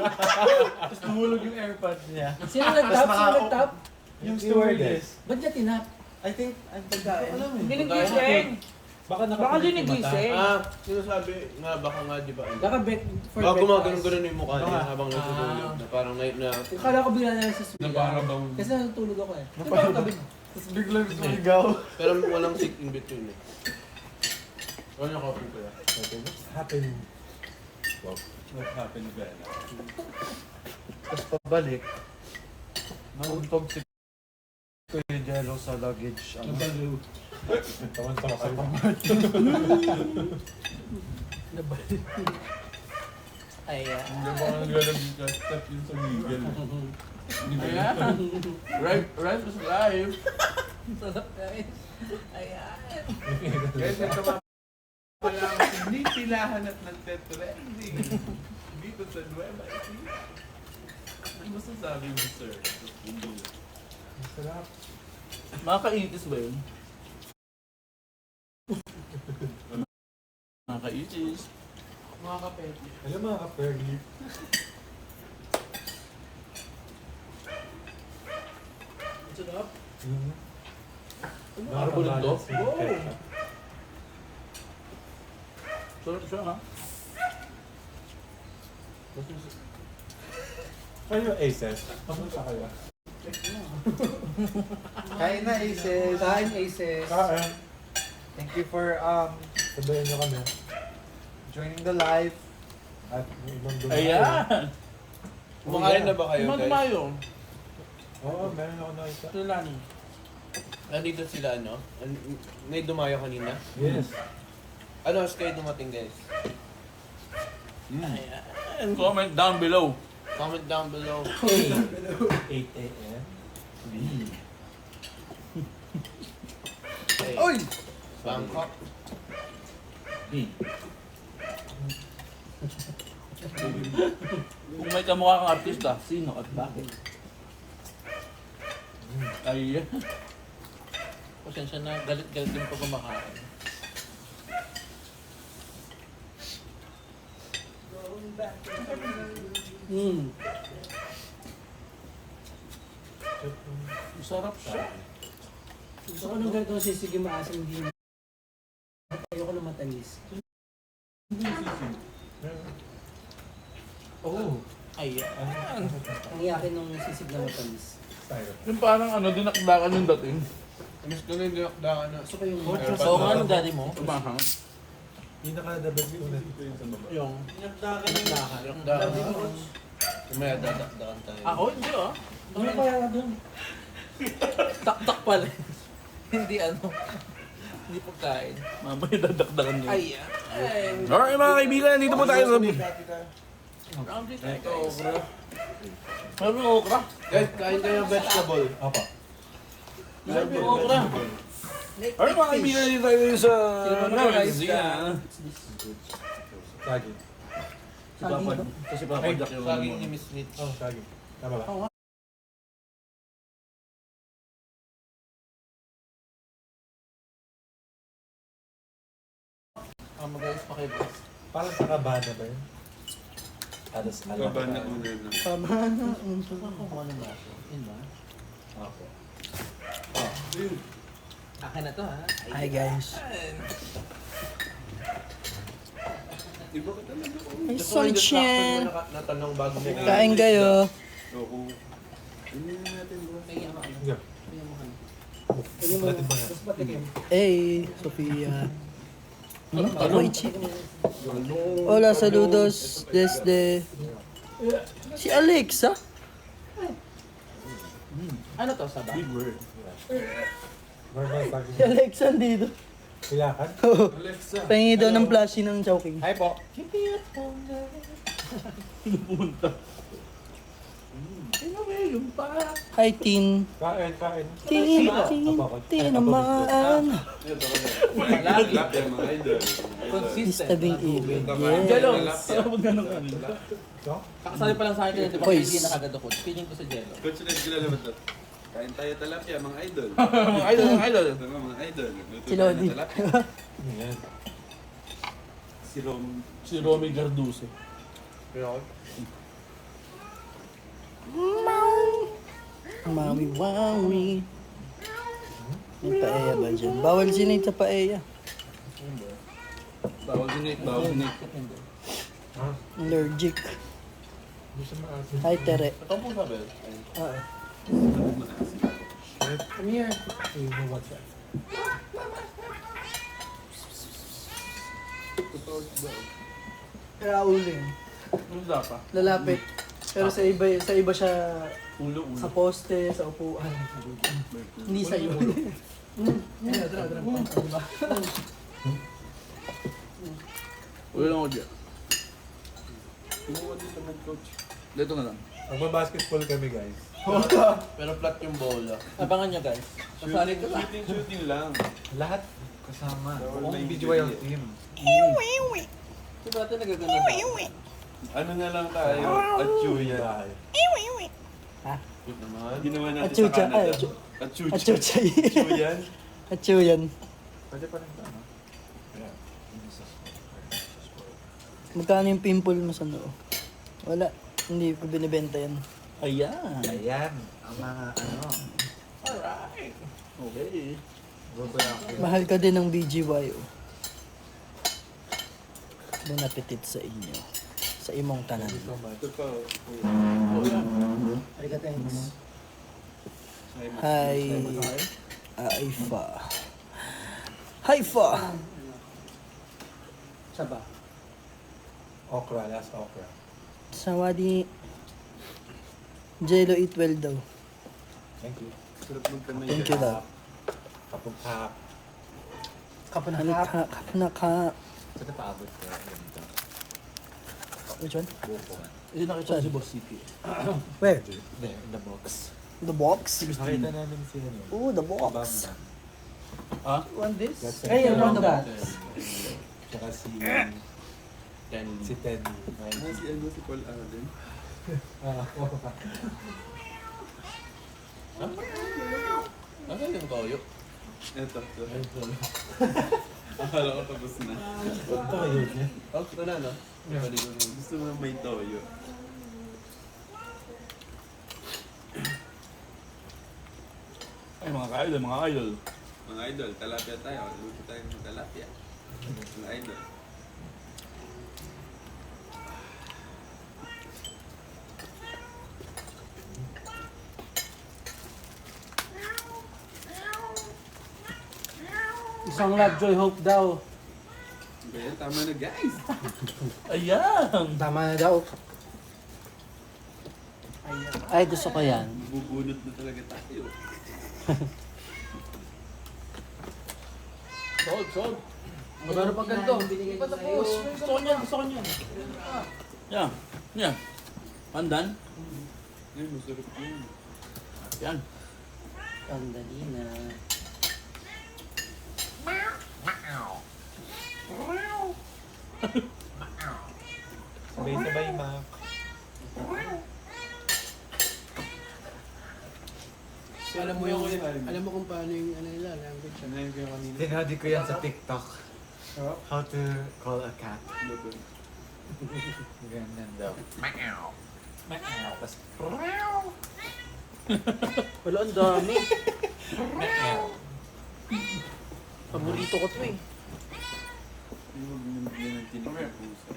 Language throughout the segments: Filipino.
Tapos tumulog yung airpod niya. Sino nag-tap? Sino nag-tap? Yung stewardess. Ba't niya tinap? I think, ang pagkain. Alam mo Hindi eh. nagising. Baka Baka din nakapilit yung mata. nagising. Sinasabi nga baka nga di ba? Baka bet for Baka breakfast. gumagano-gano yung mukha niya Baka. habang natutulog. Na parang na Akala ko bigla na lang sa suya. Na parang bang... Kasi natutulog ako eh. Tapos biglang sumigaw. pero walang sick in between eh. Ano yung coffee ko yan? What's happening? What happened, Bella? Tapos pabalik. Nauntog si Kuya Jello sa luggage. Ano? Tawan-tawa kayo. Ay, Hindi ba ang step yun sa legal? Ayan. Right is life. sarap guys. Ayan. Guys, ito nga pala ang sinipilahan at nagtetrending dito sa Nueva Ecija. Ano masasabi mo, sir? Sarap. Makakaitis ba yun? Makakaitis. Mga kapete. Alam mga ka-perly. Sarap. Nakarbulin to? Wow! Sarap siya ha? Kayo Aces. Pamunta kayo. Kain na Aces. Kain Aces. Kain. Thank you for sabayan nyo kami. Joining the live. At yung ibang dumaan. Ayan! Kumakain na ba kayo Kumang guys? tumayo. Oo, meron ako nakita. Sila ni. Nandito sila ano? May dumayo kanina? Yes. Ano oras kayo dumating guys? Ayan. Comment down below. Comment down below. 8 a.m. Hey, Oy! Bangkok. Kung may kamukha kang artista, sino at bakit? Ay, Pasensya na, galit-galit din pag kumakain. masarap siya. Gusto ko nung ganito sisig yung maasim din. Ayoko na matamis. Oh. Ayan. Ang iyakin nung sisig na matamis. Yung parang ano, dinakdakan yung dating. Miss ko na yung dinakdakan na. Gusto ko yung Oo nga, nung daddy mo. Tumahang. Pinaka-the best yun. Yung Dinakdakan. Kumaya dadakdakan tayo. ako, hindi ah. Ano kaya doon? Tak-tak pala. Hindi ano. Hindi pagkain. Mamaya dadakdakan niya. Ayan. Alright mga kaibigan, nandito po tayo sa... Rounded ito, okra. Meron yung okra. Guys, kain kayo ng vegetable. Apa. Meron yung okra. Alright mga kaibigan, nandito tayo sa... Rizina. Sagi. Si Papa. Si Papa Jack yung... Saging ni Miss Mitch. Oh, sagi. Tama ba? Guys, pakibos. Parang sa kabana ba yun? Alas alam. Baba na una na. Kung ano ba? Yun ba? Ako. Akin na to ha. Hi guys. Iba ka talaga. Ay, Ito yung distraction mo natanong bago mo. Kain kayo. Oo. Hindi natin bro. Yeah. Ano mo? Natin ba yan? Mas patikim. Hey, Sofia. Koichi. Hola, saludos desde... Si Alexa? Ano to? Saba? Big word. Normal sagi. Si Alexa dito. Kilakan? Alexa. Pahingi daw ng plushie ng Chowking. Hi po. Pinupunta. Hi, Tin. Kain, kain. Tin, Tin naman. Lap yan mga idol. Mr. Bing Ibig. Jello. Yes. Ano ba ganun kanina? No? Kakasali pa lang sa akin di ba? Boys. Hindi nakagad ako. Feeling ko sa Jello. Coach Red, kilala mo to? Kain tayo talapia mga idol. Mga idol, mga idol. Ito nga mga idol. Nagluto Si tayo Lodi. ng talapia. Yan. Si Rom. Si Romy Garduce. Pero Maui wawi. May paeya ba dyan? Bawal sinate sa paeya. Bawal sinate, bawal sinate. Allergic. Hindi siya maasin. Hi, Tere. Ito po sabi. Oo. Come here. You know what's that? Kaya ulo yun. Ano dapat? Lalapit. Pero sa iba siya Ulo, sa poste, sa upuan. Hindi sa iyo. Ulo lang ako dyan. Kinuha dito ng coach. Dito na lang. Magbabasketball kami guys. Pero flat yung bola. Abangan nyo guys. Kasali ka lang. Shooting lang. Lahat kasama. Bawal Buong may BGYL ingredient. team. Diba natin nagaganda? Ano na lang tayo? Achuya. Cute naman. Ginawa natin Achucha. sa Canada. Achucha. Achucha. Achuchay. Achuyan. Achuyan. Pwede pa rin ito, no? Ayan. Magkano yung pimple mo sa noo? Wala. Hindi ko binibenta yan. Ayan. Ayan. Ang mga ano. Okay. Gogoyaki. Mahal ka din ng BGYO. Bon appetit sa inyo. Sa imong tanan. So much. Ito pa. Ariga, thanks. Hi. Haifa. Haifa. Saba. Okra. Last okra. Sawadi. Jello eat well daw. Thank you. Sarap magkamay. Thank you daw. Kapag Halikha. Kapnaka. Saan na paabot ko? Ganito. Which one? Buko. Hindi nakita si Boss City. Where? Hindi, in the box. The box? Nakita namin si ano. Oh, the box. Ha? Want this? That's Hey, I want that. Tsaka si... Ten. Si Tenny. Si ano si Paul Allen. Ano yung toyo? Ito. Akala ko tapos na. Ito kayo niya. Oh, ito na, no? Pwede ko na. Gusto mo may toyo. Ay, mga ka-idol, mga idol. Mga idol, talapia tayo. Luto tayo ng talapia. Mga idol. Isang love, joy, hope daw. Kaya tama na guys. Ayan! Tama na daw. Ay, gusto ko yan. Bubunot na talaga tayo. Sold, sold. Meron pang ganito. Hindi pa tapos. Gusto ko niyan, gusto ko niyan. Yan, yan. Pandan? Ay, masarap yun. Yan. Sandali na. Sabay-sabay, Mac. Alam mo kung paano yung ano nila, language. Sanayin ko yung kanina. Tinadi ko yan sa TikTok. How to call a cat. Luto. Ganyan daw. Meow. Meow. Tapos, Wala, ang dami. meow. Paborito ko to eh. Yung magbinibigyan ng tinig ng puso.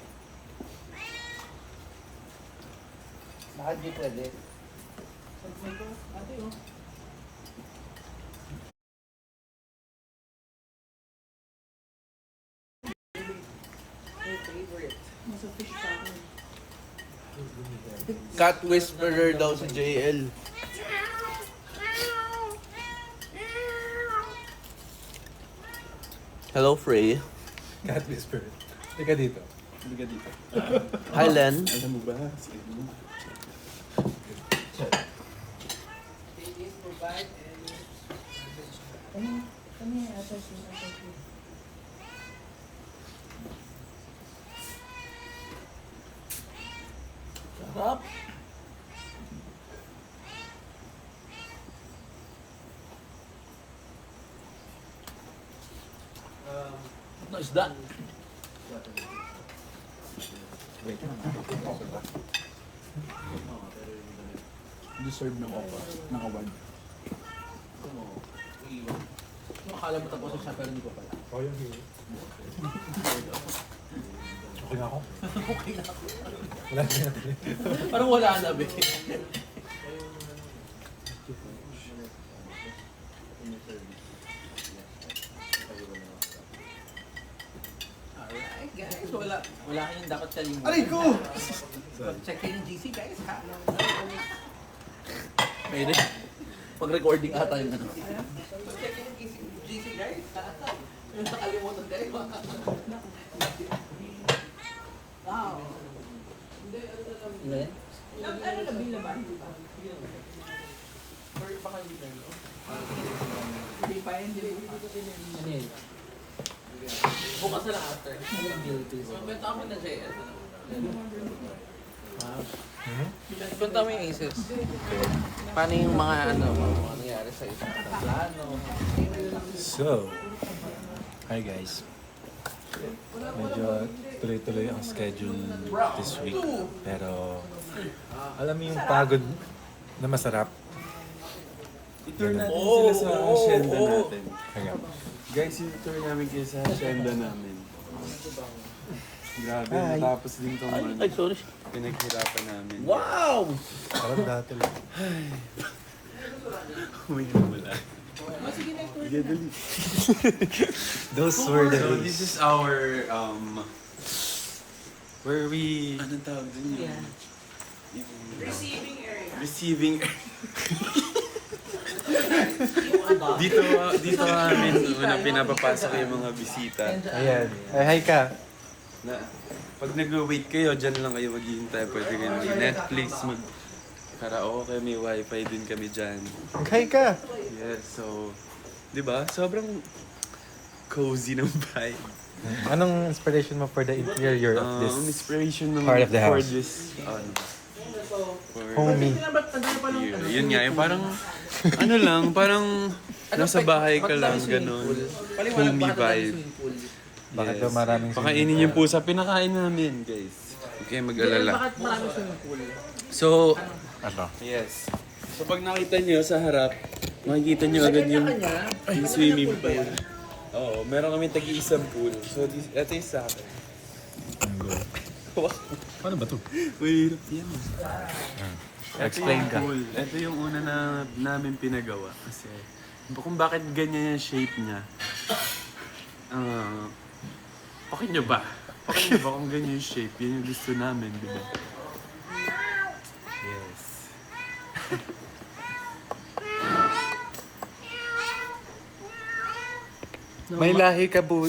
Bakit di pwede? Cat whisperer daw si JL. Hello, Frey. Cat whisper. Teka dito. Hindi ka dito. Hi, Len. Alam mo ba? Si ano? Sarap. No isda. Wait. deserve ng award. Akala mo tapos siya pero hindi ko pala. Oh, yung hili. Okay na ako? Okay na ako. Wala na natin. Parang wala na, be. Alright, guys. Wala kayong dapat kalimutan. Aray ko! Check kayo yung GC, guys, ha? Pwede. Pag-recording ata yung ano. Check kayo yung GC, guys, ha? Yung nakalimutan kayo. Wow. Hindi, Ilan? ano na bila ba? Or baka hindi na, no? Hindi pa, hindi pa. Ano yun? Bukas na lang after. Ang guilty. Kwenta mo na, JS. Wow. Kwenta mo yung aces. Paano yung mga ano nangyari sa isang plano? So, hi guys. Medyo tuloy-tuloy ang schedule this week. Pero, alam mo yung pagod na masarap. I-tour natin sila sa hacienda natin. Kaya, Guys, i-tour namin kayo sa hacienda namin. Grabe, natapos din itong Ay, sorry. pinaghirapan namin. Wow! parang dati lang. Huminga wala. Sige, dali. Those were the So, days. this is our, where we... Anong tawag din yun? Receiving area. dito namin unang pinapapasok yung mga bisita. Ayan. Ay, hi ka. Na, pag nag-wait kayo, dyan lang kayo maghihintay. Pwede kayo mag-Netflix, mag-karaoke, may wifi din kami dyan. Hi ka. Yes, so, di ba? Sobrang cozy ng vibe. Anong inspiration mo for the interior of this? Inspiration ng part of the for house. this, for Homey. yun nga, yung parang, ano lang, parang nasa bahay ka lang, ganun. Homey vibe. Bakit ba maraming Pakainin niyo po sa pinakain namin, guys. Okay, mag-alala. Bakit maraming swimming pool? So, Ano? yes. So, pag nakita niyo sa harap, makikita niyo agad yung swimming pool. Oo, meron kami tagi-isang pool. So, ito yung sa akin. Paano ba to? Mahirap yan. Explain ka. Pool. Ito yung una na namin pinagawa. Kasi, kung bakit ganyan yung shape niya. Pakit nyo ba? Pakit nyo ba kung ganyan yung shape? Yan yung gusto namin, di ba? Yes. May lahi ka po,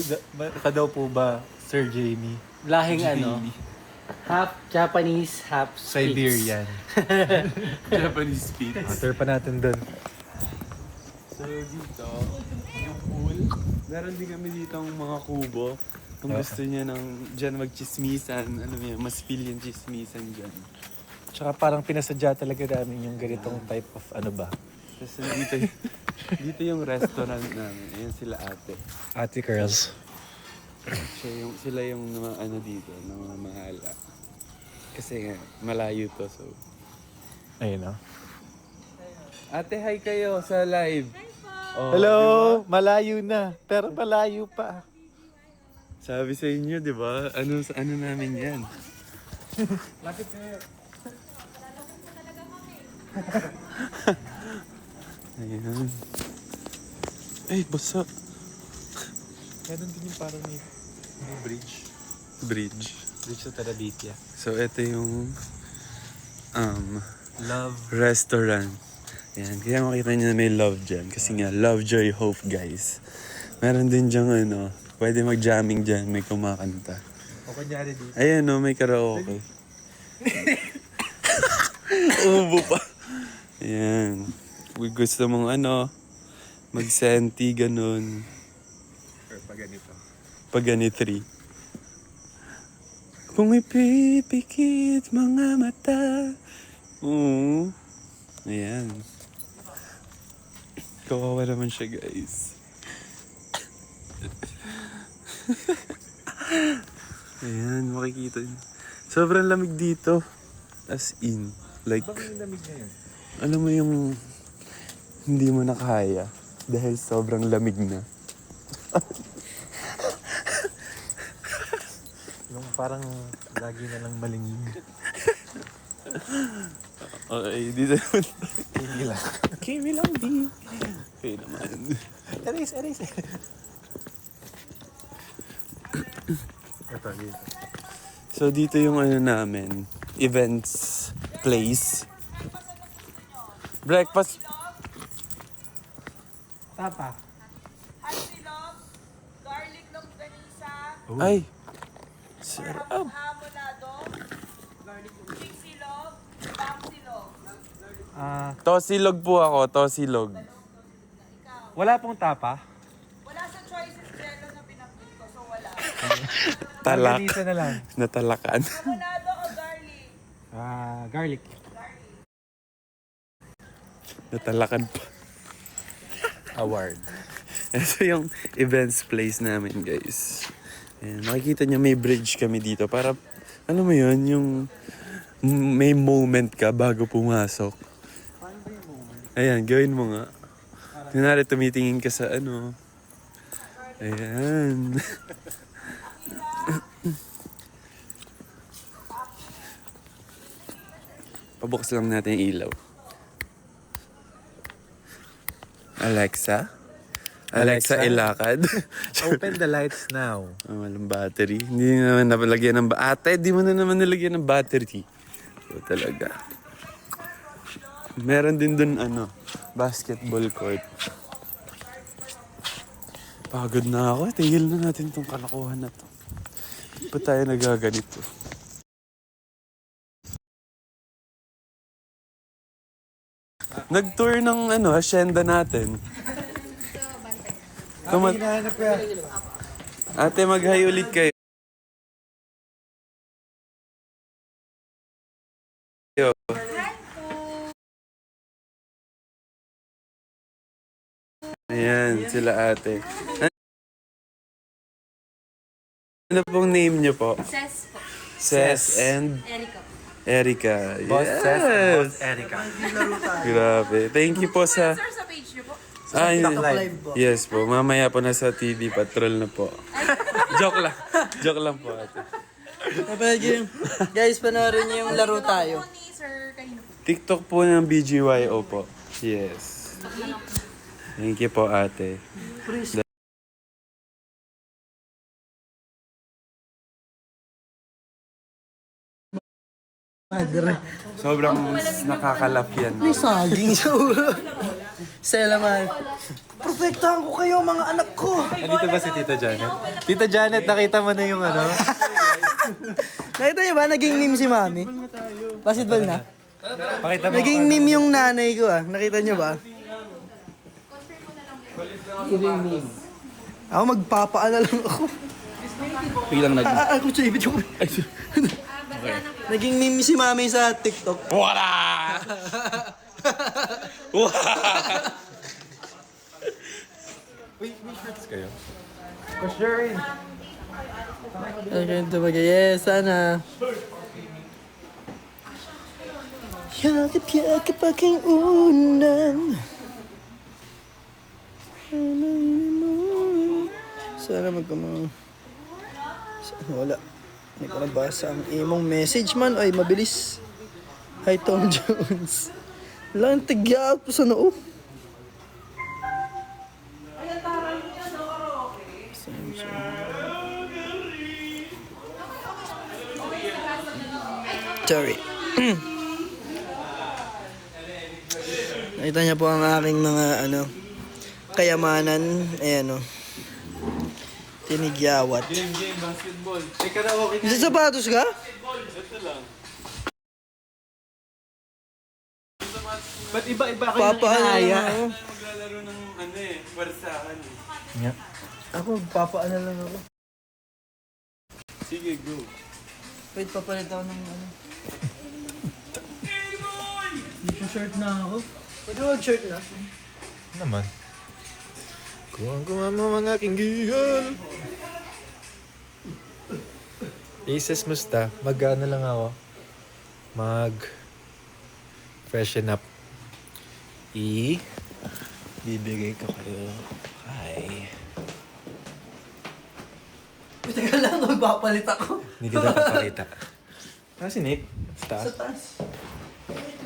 ka daw po ba, Sir Jamie? Lahing ano? Half Japanese, half Spitz. Siberian. Japanese speed. After pa natin dun. So dito, yung pool, meron din kami dito ang mga kubo. Kung gusto niya ng dyan magchismisan, ano yun, mas feel yung chismisan dyan. Tsaka parang pinasadya talaga namin yung ganitong type of ano ba? Tapos dito yung restaurant namin. Ayan sila ate. Ate Curls. Sila yung mga ano dito, ng mga mahala. Kasi nga, malayo to, so. Ayun o. Ate, hi kayo sa live. Oh, Hello! di ba? Malayo na. Pero malayo pa. Sabi sa inyo, di ba? Ano namin yan? Lapit kayo. Ayan. Ay, basa. Meron din yung parang may bridge. Bridge. Bridge sa Tarabitia. So, ito yung Love. restaurant. Yan. Kaya makita niyo na may love dyan. Kasi nga, love, joy, hope, guys. Meron din dyan ano, pwede mag-jamming dyan, may kumakanta. O kunyari dito. Ayan no, may karaoke. Ubo pa. Ayan. Kung gusto mong ano, mag-senti, ganun. Or pa ganito. Pag ganitri. Kung ipipikit mga mata. Oo. Ayan. Kawawa naman siya, guys. Ayan, makikita niyo. Sobrang lamig dito. As in. Like, Bakit yung lamig na yun? Alam mo yung hindi mo na kaya dahil sobrang lamig na. Yung parang lagi na lang malingig. Okay, dito naman. Hindi lang. Kimi lang, di. Okay naman. Erase. Ito, dito. So, dito yung ano namin, events place. Breakfast. Tapa. Asilog, garlic longganisa, Ay. Sarap. hamulado, chicsilog, bangsilog. Tosilog po ako, tosilog. Wala pong tapa? Wala sa choices jello na pinakit ko, so wala. Talak. Organisa na lang. Natalakan. Hamulado o garlic? Garlic. Natalakan pa. Award. Ito yung events place namin, guys. Ayan, makikita nyo may bridge kami dito para, ano mo yun, yung may moment ka bago pumasok. Ayan, gawin mo nga. Kunwari, tumitingin ka sa ano. Ayan. Pabukas lang natin yung ilaw. Alexa? Alexa, Alexa? ilakad. Open the lights now. Walang battery. Hindi naman nalagyan ng Ate, di mo na naman nalagyan ng battery. So talaga. Meron din dun basketball court. Pagod na ako. Tigil na natin tong kalokohan na to. Di pa tayo nagaganito. Nag-tour ng hacienda natin. Hinahanap ko yan. Ate, mag-hi ulit kayo. Ayan, sila ate. Ano pong name niyo po? Ses po. Ses and Erica po. Erica. Boss Yes. Seth and Boss Erica. Grabe. Thank you po sa... Sir, sa page niyo po. Ay, Live po. yes po. Mamaya po nasa TV Patrol na po. Joke lang. Joke lang po ate. Guys, panoorin niyo yung laro tayo. Ni Sir, kanino po? TikTok po ng BGYO po. Yes. Thank you po ate. Sobrang nakakalap yan. May saging sa ulo. Stella man. Protektahan ko kayo mga anak ko. Andito ba si Tita Janet? Tita Janet, nakita mo na yung Nakita niyo ba? Naging meme si Mami. Basketball na. Pakita mo. Naging meme yung nanay ko ah. Nakita niyo ba? Ako magpapaala lang ako. Bilang nag... Ako sa ibig ko. Naging meme si Mami sa TikTok. Wala! kayo. For sure. Okay, talaga. Yes, sana. Yakap-yakap aking unan. Sana magkamang... Wala. Hindi ko nabasa ang imong message man. Ay, mabilis. Hi, Tom Jones. Lang tigya po sa noo. Sorry. Nakita niya po ang aking mga kayamanan. Ayan o. Tinigyawat. Game, basketball. Isa sapatos ka? Ba't iba-iba kayo Papaano lang ako. maglalaro ng pwersahan Ako, papaano lang ako. Sige, go. Wait, papalit ako ng Dito shirt na ako. Pwede mag-shirt na? Naman. Kuha mo mga aking gihal. Aces, musta? Mag-ano lang ako. Freshen up. bibigay ko kayo kay... Teka lang, magpapalit ako. Hindi kita papakita. Ah, si Nick. Sa Basta. taas.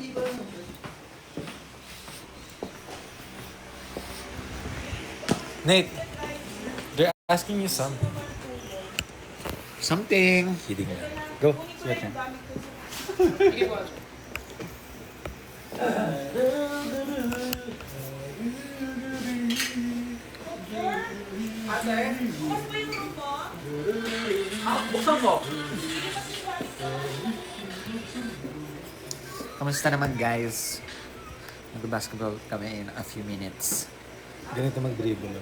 Di ba? Nate, they're asking you something. Something. Kidding lang. Go. Sulat na. Bukas ba yung room mo? Buksan mo. Kamusta naman guys? Mag-basketball kami in a few minutes. Ganito mag-dribble.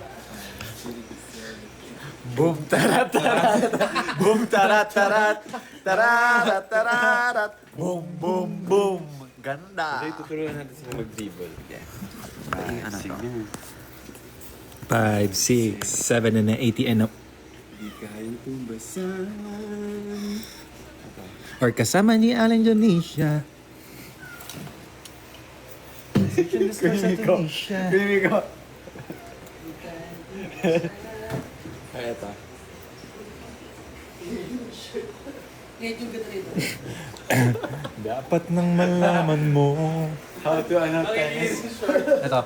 Boom tarat tarat. Boom tarat tarat. Tarat tarat. Boom boom boom. Ganda. Okay, tuturuan natin sila mag-dribble. Ano to? 5, 6, 7, and 80 and up. Di kayo tumbasan. Or kasama ni Alan Indonesia. Kunin ko. Ay, ito. Ngayon yung ganda rito. Dapat nang malaman mo. How to tennis. Ito.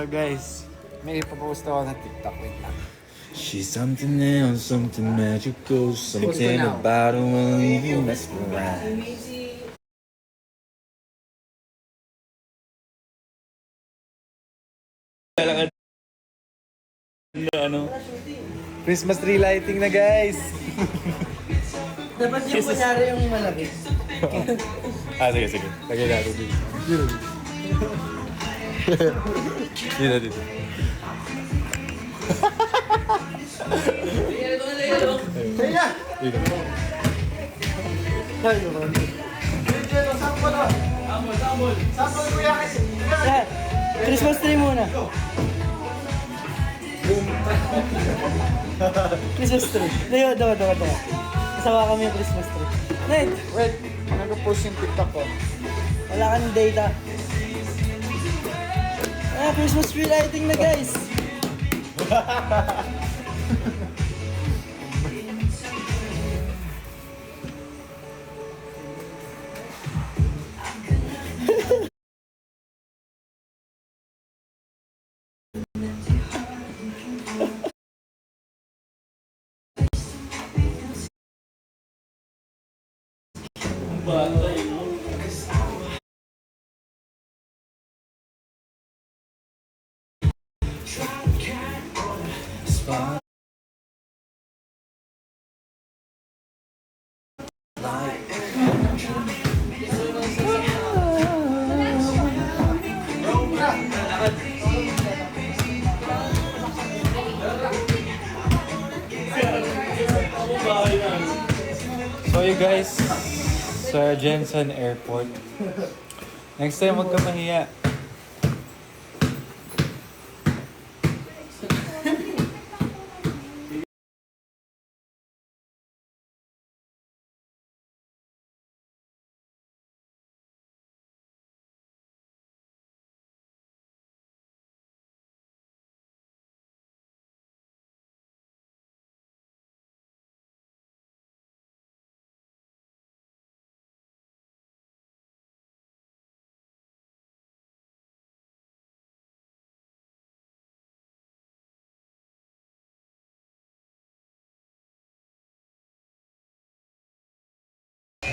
Guys, may ipapost ako ng TikTok. Wait lang. She's something else, something magical, something now. about her will leave you mesmerized. Christmas tree lighting na guys. Dapat yung kunyari yung malaki. Ah, sige, sige. Lagay natin dito. Dito, dito. Dito. Christmas tree muna. Christmas tree. Dawa. Kasawa kami yung Christmas tree. Nate, Wait, nag-post yung TikTok ko. wala ka ng data. Christmas tree lighting na guys. So you guys, sa Jensen Airport. Next time, huwag ka mahiya.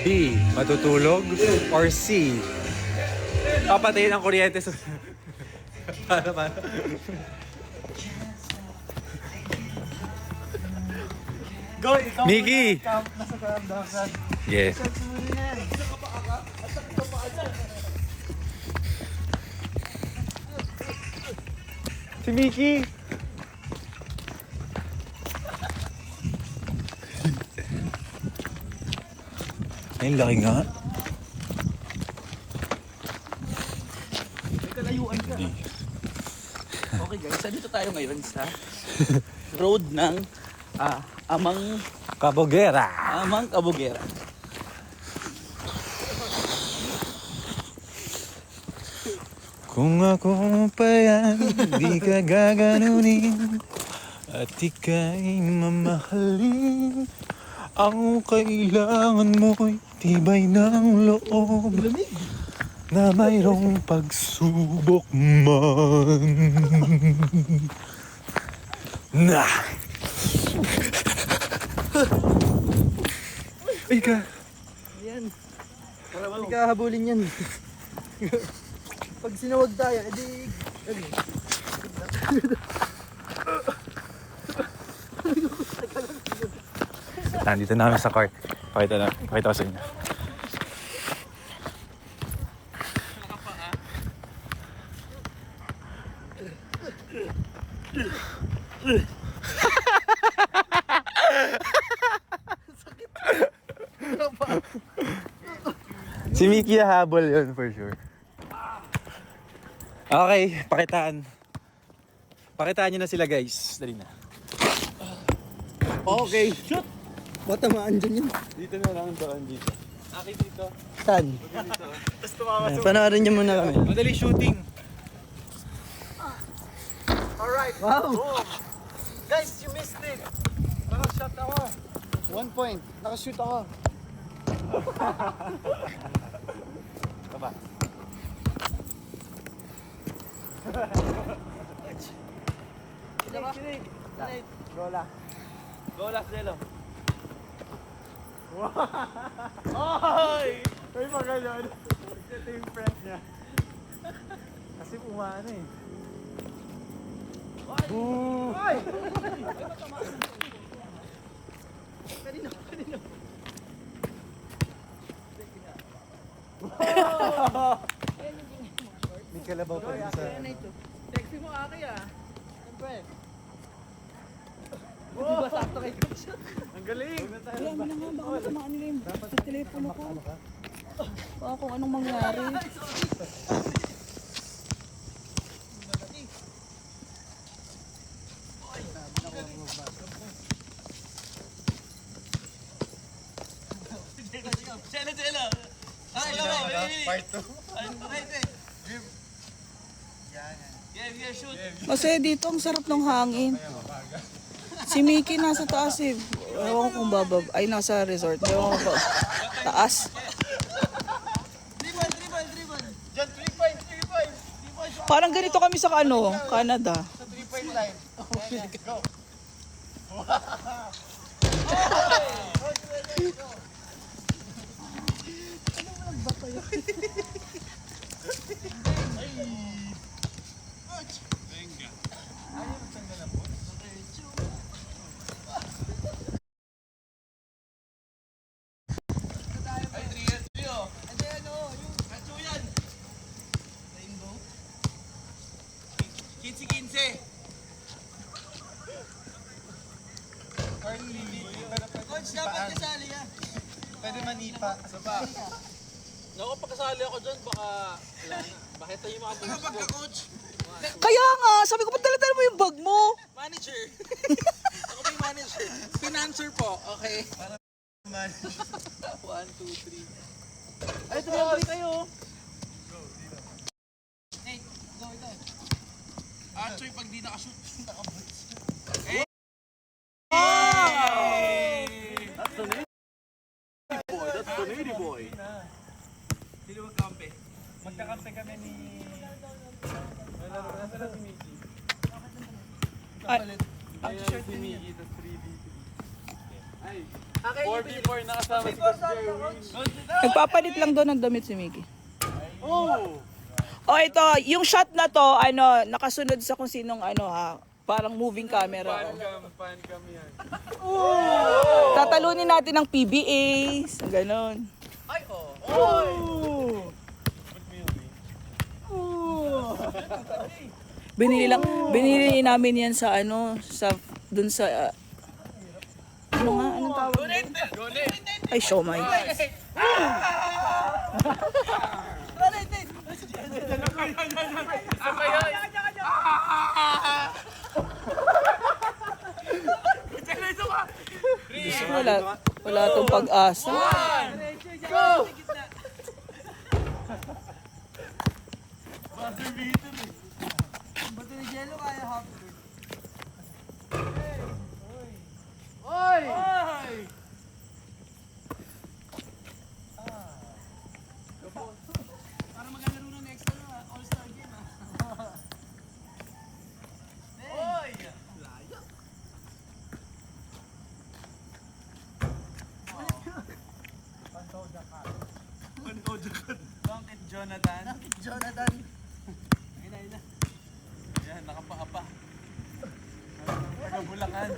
B. Matutulog? Or C. Papatayin ang kuryente sa... Para. Go, ikaw Nikki! nasa karamdaman. Yes. Si Mickey! Ay, laki nga. May kalayuan ka. Okay guys, dito tayo ngayon sa road ng Amang Kabogera. Kabugera. Kung ako pa yan, di ka gaganunin at ika'y mamahalin. Ang kailangan mo'y tibay ng loob na mayroong pagsubok man. Na! Ay ka. Yan. Hindi ka habulin yan. Pag sinawag tayo, edi... Nandito na kami sa court. Pakita ko sa inyo. Si Mickey habol yun for sure. Okay, pakitaan. Pakitaan nyo na sila guys. Dali na. Okay. Shoot! Matamaan dyan yun. Dito na lang doon dito. Aki dito. Saan? Tapos tumama sa... Panoorin niyo muna kami. Madali shooting. Alright. Wow! Guys, you missed it. Nakashot ako. 1 point. Nakashoot ako. Baba. Gola. Gola, Zelo. Ay! Ay, magayon. Ito yung friend niya. Kasi umano eh. Boo! Ay! May kalabaw pa rin sa... Sexy mo, Aki ah. Siyempre. Di ba sakto kayo? Ang galing! Alam mo na nga, baka matamaan nila yung sa telepono ko. Baka kung anong mangyari. Zelo! Ay, Part 2. Yeah, shoot. Kasi dito ang sarap ng hangin. Si Mickey nasa taas eh. Ewan ko kung babab. Ay, nasa resort. Ewan ko ba. Taas. Dribble. Diyan, 3 points. Parang ganito kami sa Canada. Sa 3-point line. Go. Coach, dapat kasali yan. Pwede manipa. Saba. Naku, pagkasali ako dyan, baka... Bakit tayo mga buhos ko? Coach? Kaya nga, sabi ko, ba't dala-dala mo yung bag mo? Manager. Ako ba yung manager? Financer po, okay? 1, 2, 3. Ay, tumabalik kayo. Nate, go ito. Choy, pag di nakashoot, nakaboots. Hey! That's the nitty boy. Sino magkampi? Magkakampi kami ni... Nasa na si Mickey. Si Mickey, tas 3v3. Ay, 4v4 nakasama si Coach Jerwin. Nagpapalit lang doon ng damit si Mickey. Oh! O ito, yung shot na to, nakasunod sa kung sinong parang moving camera. Fan kami yan. Tatalunin natin ng PBA, ganon. Ay, oh. Binili namin yan sa dun sa, anong tawag? Gunit! Ay, siomay. Wala tong pag-asa. Jonathan. Yan, nakapaapa. Taga-Bulacan.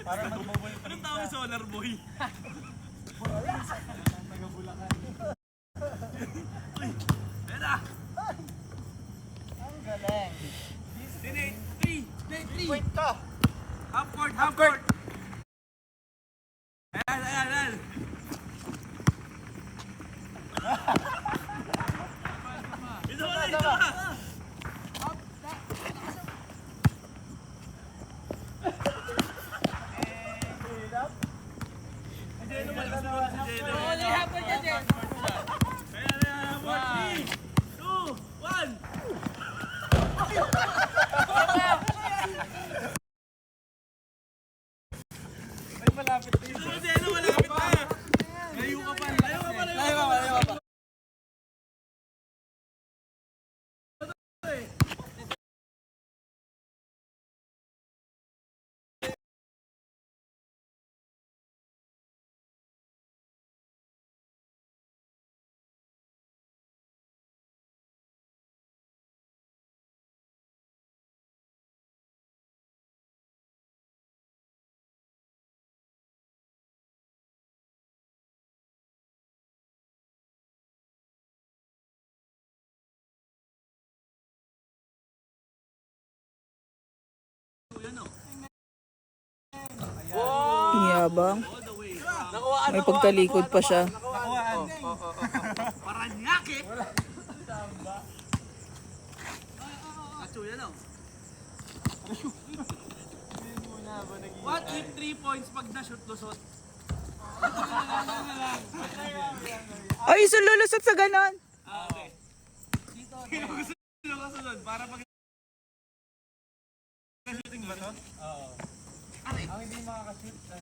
Para magmumul. Anong tawag solar boy? Taga-Bulacan. Uy! Pera! Ang galing. 3! Point ka! Half court! Ayan! Ito ka! Malapit na! Layo ka pa! Yabang. May pagtalikod pa siya. Paranyake! Acho, yan o. What if 3 points pag na-shoot lusot? Ay, sululusot sa ganon. Okay. Sino gusto nyo kasunod? Para pag na-shooting ba to? Oo. Ang hindi makakashoot, no?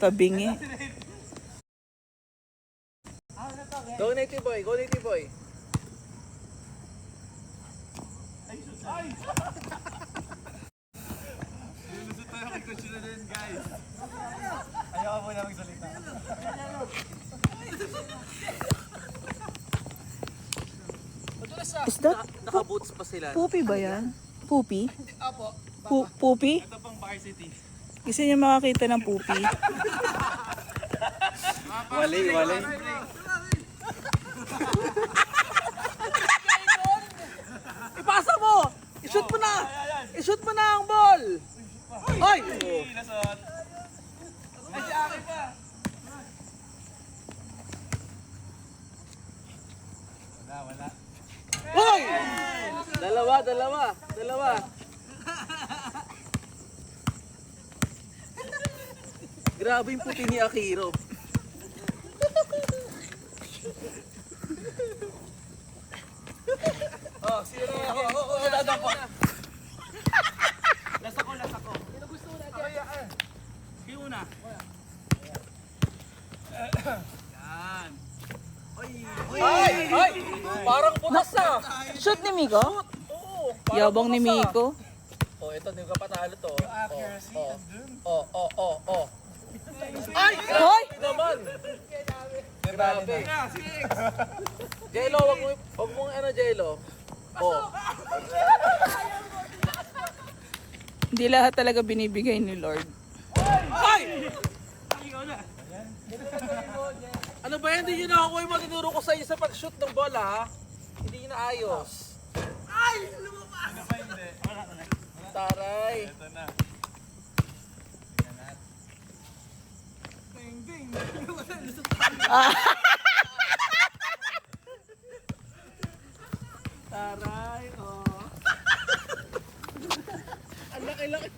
Tabingi. Go native boy! Lulusot tayo kay Coach Roden, guys. Ayaw mo na magsalita. Is that Naka-boots pa sila. poopy ba yan? Poopy? Poopy? Ito pang varsity. Gusto niyo makakita ng poopy? Wali. Ipasa mo! I-shoot mo na! I-shoot mo na ang ball! Hoy! Lasot. Ay, si Aki pa. Wala. Hoy! Dalawa. Grabe yung puti ni Akiro. Oh, sino? Parang punas na. Shoot ni Miko? Yabang ni Miko. Oh, ito, hindi ka patalo to. Oh. Ay! Hoy! Naman! Grabe. Jello, wag mong ano, Jello. Oh. Hindi lahat talaga binibigay ni Lord. Ay! Ano ba yan? Hindi nyo nakukuha yung matuturo ko sa inyo sa pag-shoot ng bola, ha? Hindi nyo naayos. Ay! Lumabas! Ano pa hindi? Taray. Ito na. Taray, oh. Ang laki-laki.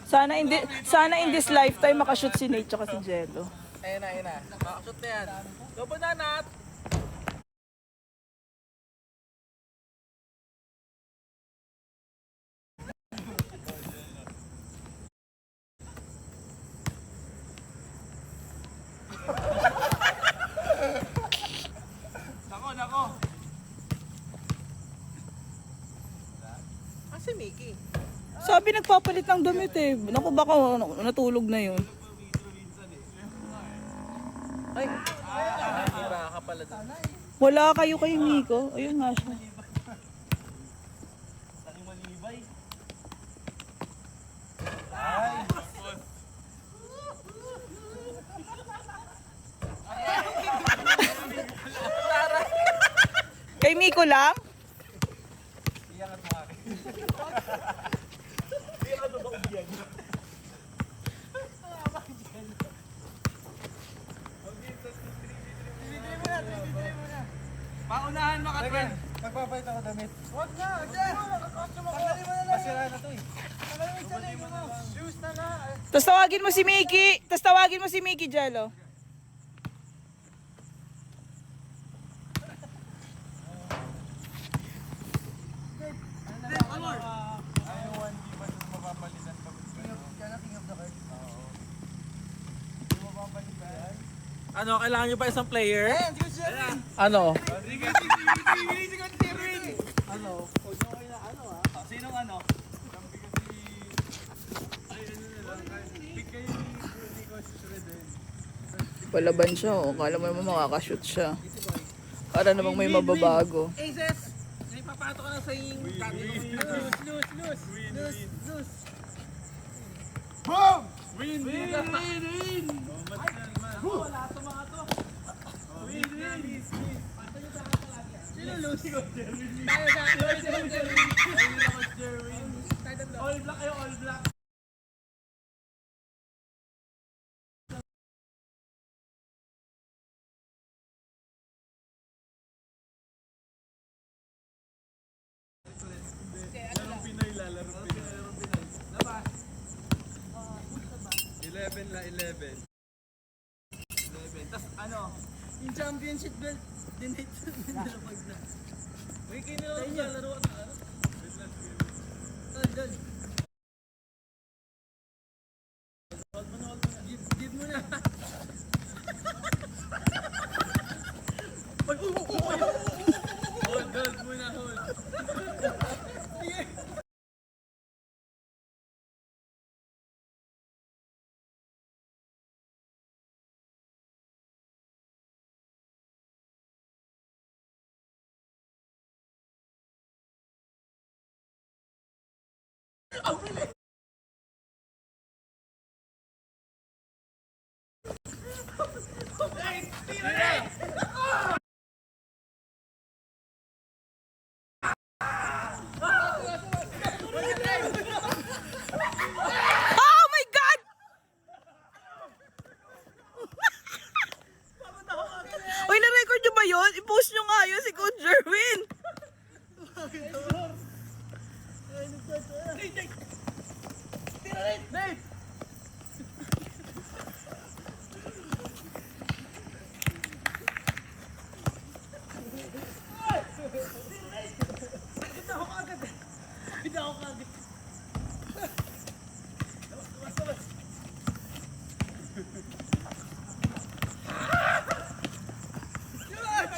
Sana in this lifetime makashoot si Nate tsaka si Jello. Ayun na. Makakashoot na yan. Go po na, Nat. Nako. Ah, si Mickey. Sabi nagpapalit ng damit eh. Naku baka natulog na yun. Ay! Hira ka pala doon. Wala kayo kay Miko. Ayun nga siya. Kay Miko lang? Paunahan makatwin. Magpapalit ako damit. Wag na! Diyan! Tanggalin mo na lang. Pasira na to eh. Tanggalin mo yung salig mo. Shoes na na. Tapos tawagin mo si Mickey, Jello. Ano, kailangan nyo pa isang player? Ano? Palaban siya oh. Kala mo naman makakashoot siya. Para namang may mababago. Aces! May papato ka na sa yung Loose! Boom! Win! Wala sa mga to. Win! Sino lose? All black kayo, all black. Larong Pinoy. 11 la 11. Tapos ano? Yung championship belt. Dinate na pag na. Uy, kinilala ko sa laro na ano? Doon. Give mo na. Hold muna, hold. Oh my God! Uy, na-record nyo ba yun? I-post nyo nga yun si Coach Jerwin.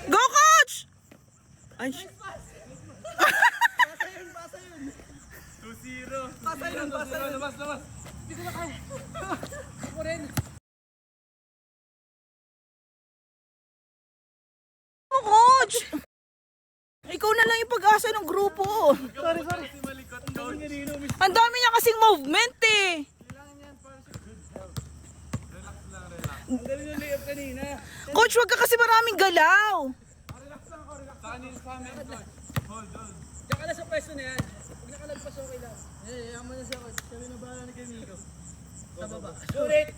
Go, coach! Ay, 2-0. Labas. coach! Ikaw na lang yung pag-asa ng grupo. Ang dami niya kasing movement eh. Coach, wag ka kasi maraming galaw. Diyan ka na sa pwesto na yan. Huwag nakalagpas, okay lang. Yaman na siya, coach. Sabi na bahala ni Camilo. Sa baba. Sulit!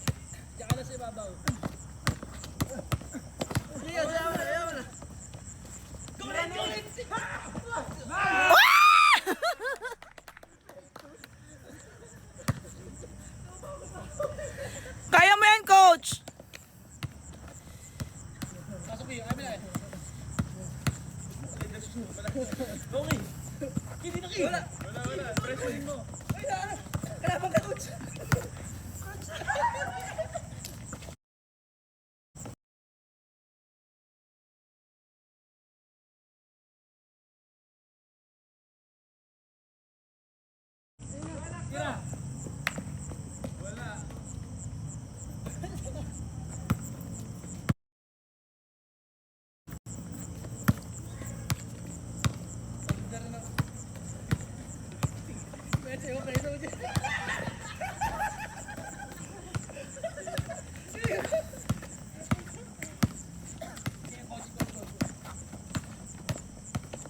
Diyan ka na sa ibabaw. Sige, ayaw na. Gulit! Kaya mo yan, coach. Pasok yun, kami na eh. Okay. Hindi na kayo. Wala. Pressurein mo. Kalaban ka, coach.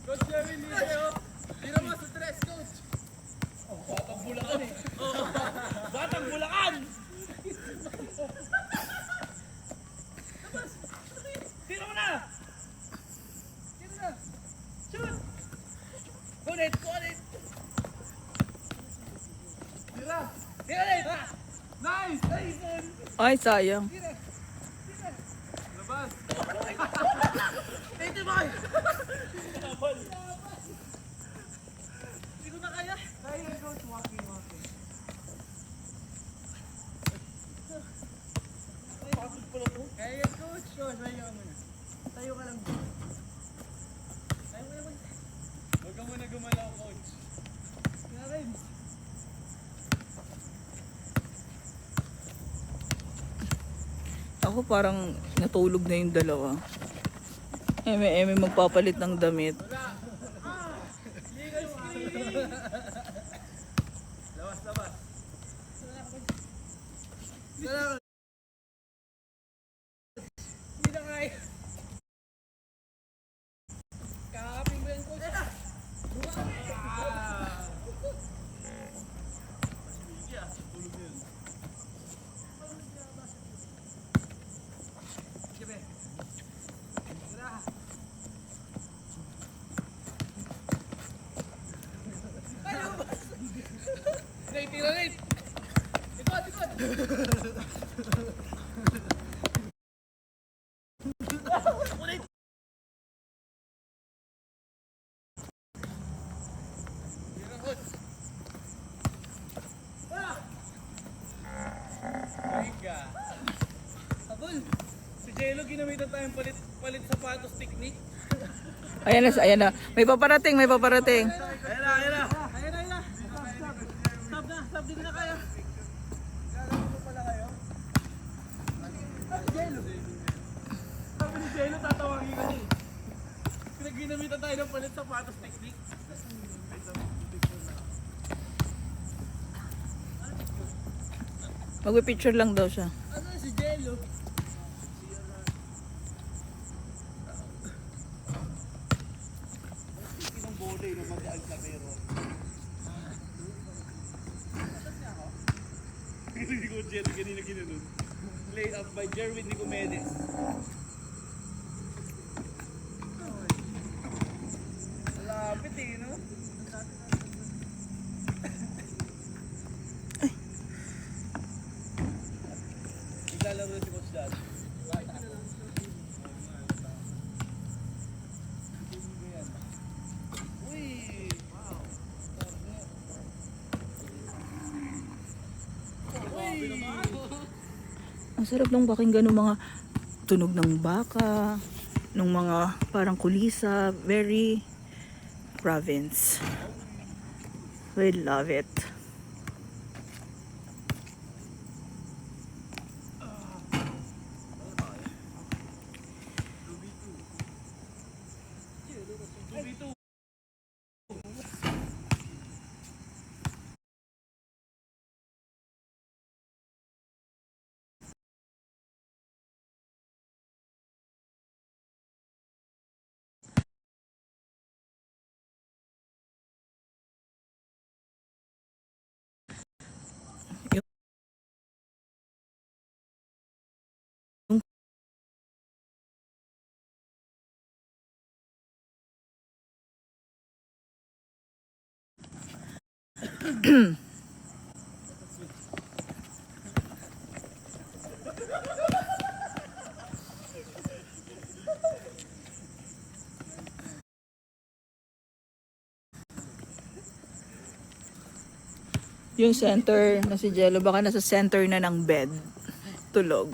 Coach Jerwin, hindi kayo. Tira mo sa stress, coach. Batang Bulacan eh. Batang Bulacan! Tira mo na! Shoot! Kunit! Tira ulit! Nice! Ay, sayang. Labas. Ito boy! Hindi ko na kaya. Kaya, coach. Walking. Kaya, coach. Coach, kaya ka muna. Tayo ka lang. Huwag ka muna gumalaw, coach. Kaya rin. Ako parang natulog na yung dalawa. Eme magpapalit ng damit. Labas. Hindi na kaya. Kakapin mo yan, coach. Tira rin! Ikot! Abol! Si Jello ginamitan tayong palit sapatos technique. Ayan na. May paparating. Ayun na! Stop, di ko na kaya. Sabi ni Jello, tatawagin ka niya. Ginamitan tayo ng palit sapatos technique. Magpipicture lang daw siya. Ano si Jello? Isang bode na mag-aal sa pero. Hindi ko Jello kanina ginanon. Play up by Jerwin Nicomedes. Lapit eh, no? Ang sarap nung pakinggan ng mga tunog ng baka, ng mga parang kulisa, very province. We love it. Yung center na si Jello, baka nasa center na ng bed. Tulog.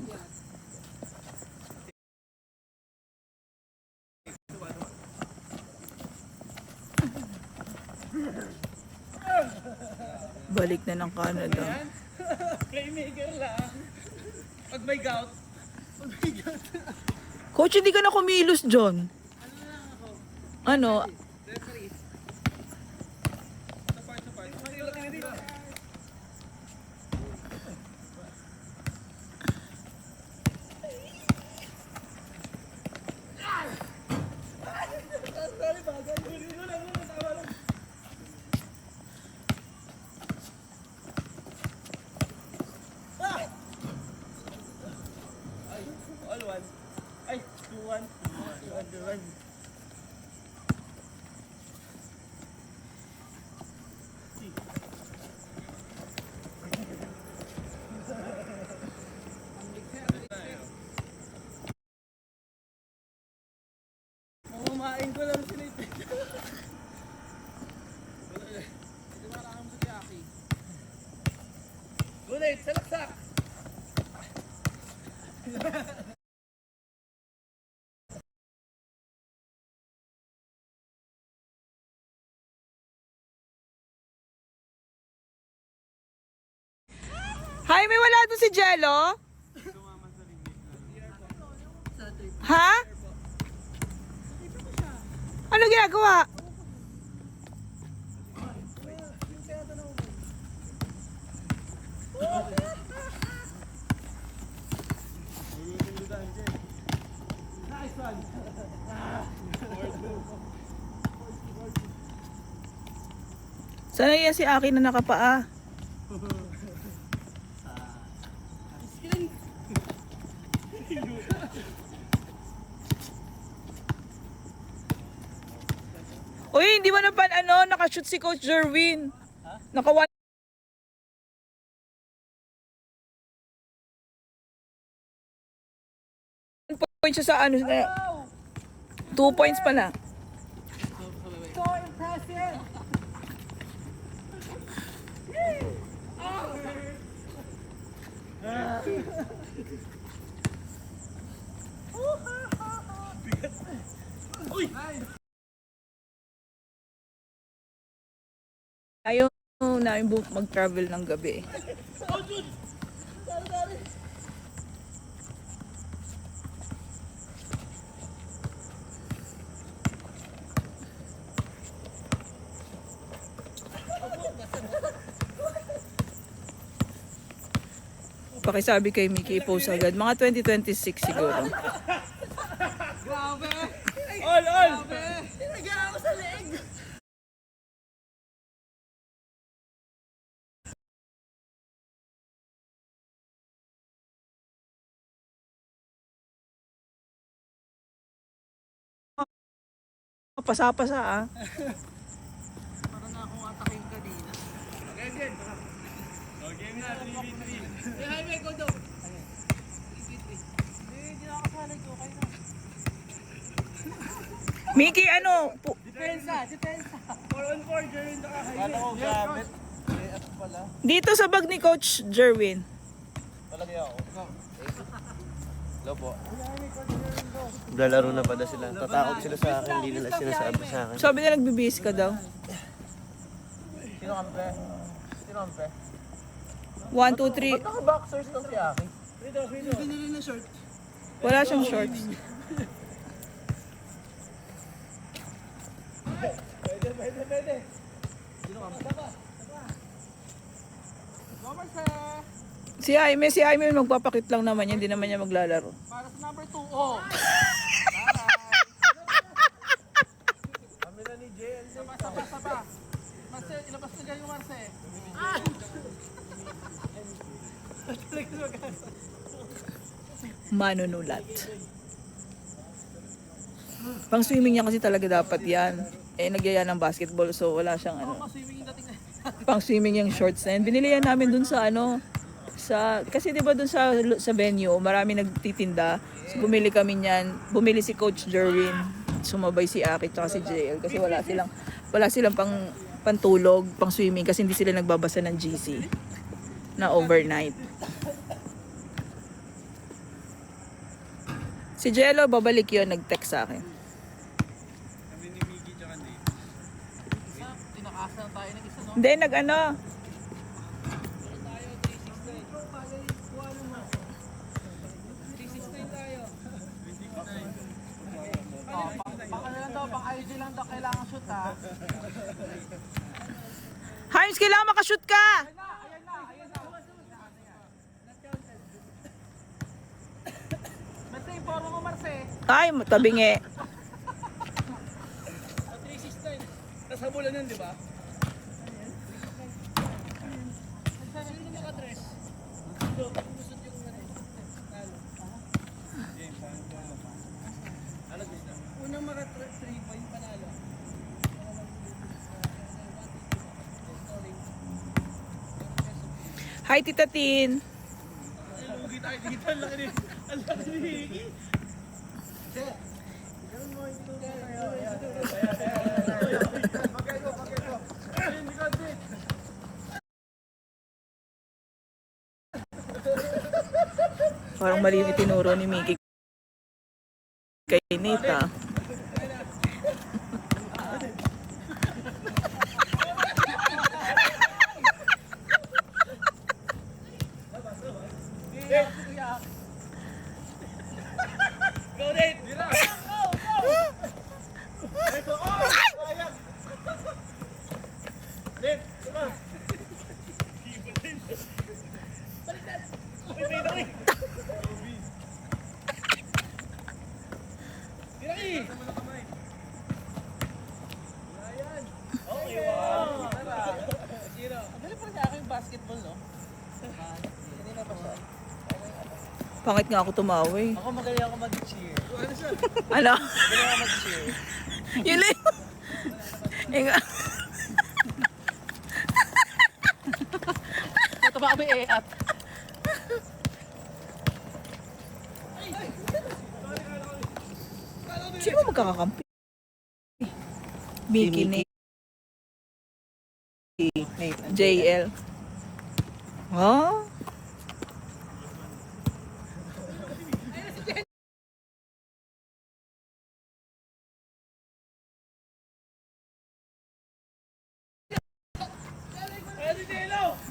Balik na ng Canada. Playmaker lang. Pag may gout. Coach, hindi ka na kumilos, John. Ano? Ay, 2-1. 2-1. Mamain ko lang sila ito. Gunit, salaksak! Hi, may wala doon si Jello? Ha? Ano ginagawa? Sana yan si Aki na nakapaa. Uy, hindi mo na pa nakashoot si Coach Jerwin. Naka 1 point siya sa 2 points pala. So impressive! Ayaw namin mag-travel ng gabi. Pakisabi kay Mickey, post agad. Mga 2026 siguro. Grabe! All! Tinagyan ako sa leg! Pasa-pasa ah. Para na akong atakin kanina. Okay. Game na, 3v3. Hey, highway, go daw. 3v3. Hindi na ako salag, okay na. Mickey, Depensa. 4-on-4, Jerwin, naka highway. Ano ko gamit? Pala. dito sa bag ni Coach Jerwin. Palagay ako. Lalaro na pala sila. Tatakot sila sa akin, hindi nila sinasabi sa akin. Sabi nila nagbibihis ka daw. Sino kampe? Sino kampe? 1, 2, 3. Naka-boxers lang si Aki. Wala siyang shorts. Si Jaime magpapakit lang naman yan, hindi naman niya maglalaro. Para sa number 2, oh. Kami na ni JL. Saba. Marce, ilabas na dyan yung Marce. Manunulat. Pang swimming niya kasi talaga dapat yan. Eh, nagyaya ng basketball, so wala siyang ano. Swimming yung dating na. Pang swimming yung shorts na yan. Binili yan namin dun sa ano, kasi 'di ba dun sa venue, marami nagtitinda. So, bumili kami niyan. Bumili si Coach Jerwin. Sumabay si Aki at si JL kasi wala silang pantulog, pang swimming kasi hindi sila nagbabasa ng GC na overnight. Si Jello babalik 'yon, nag-text sa akin. Tinakasan tayo ng isa, no? Hindi nag-ano. Baka na lang daw, pang IG lang daw, kailangan shoot, ha? Himes, kailangan makashoot ka! Ayan na. Marce, informa mo, Marce. Ay, tabingi. Nasabulan yun, di ba? Unang maka 3 point panalo. Hi, Tita Tin. Parang mali yung itinuro ni Mickey kay Nita. Dali pa rin sa akin basketball, no? Kanina pa siya. Pangit nga ako tumawi. Ako magaling ako mag-cheer. Ano? Magaling ako mag-cheer. Yun lang. Inga- Ito ba kami at Sino ba magkakakampi? Mickey, Nate, JL. Ha?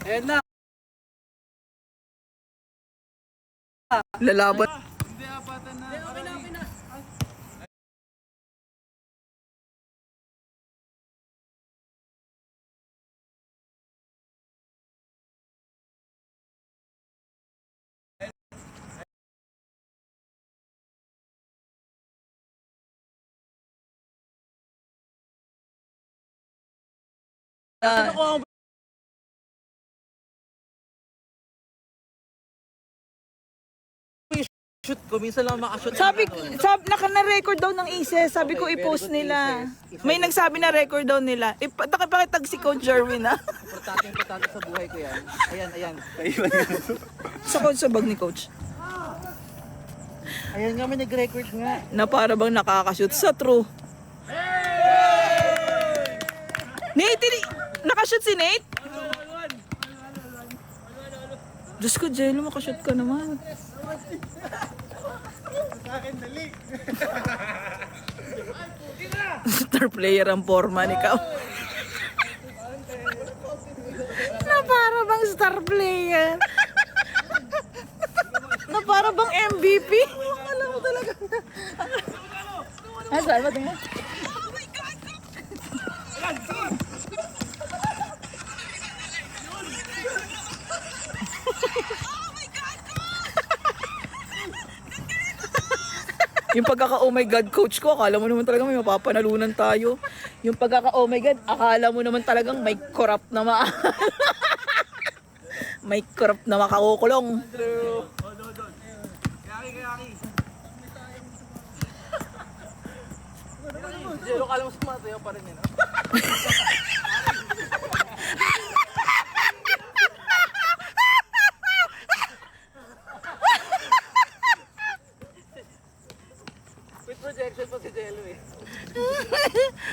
Ayan na. Lalaban. Hindi, apatan na. Okay na. Shoot ko, minsan lang makashoot. Sabi naka-record daw ng Aces. Sabi ko i-post nila. May nagsabi na record daw nila. Pakitag si Coach Jerwin ah. Importante sa buhay ko yan. Ayan. Sa bag ni Coach. Ayan nga, may nag-record nga. Na para bang nakakashoot sa true. Nate, nakashoot si Nate? Diyos ko, Jello, makashoot ka naman. Star player ang foreman, ikaw. Na para bang star player. Na para bang MVP. Alam mo talaga. Ah, saan ba tingnan? Yung pagkaka-oh my God coach ko, akala mo naman talagang may mapapanalunan tayo. Yung pagkaka-oh my God, akala mo naman talagang may corrupt na may corrupt na makakukulong. Jello, kala mo sumasayaw pa rin yun. With projection pa si Jello eh.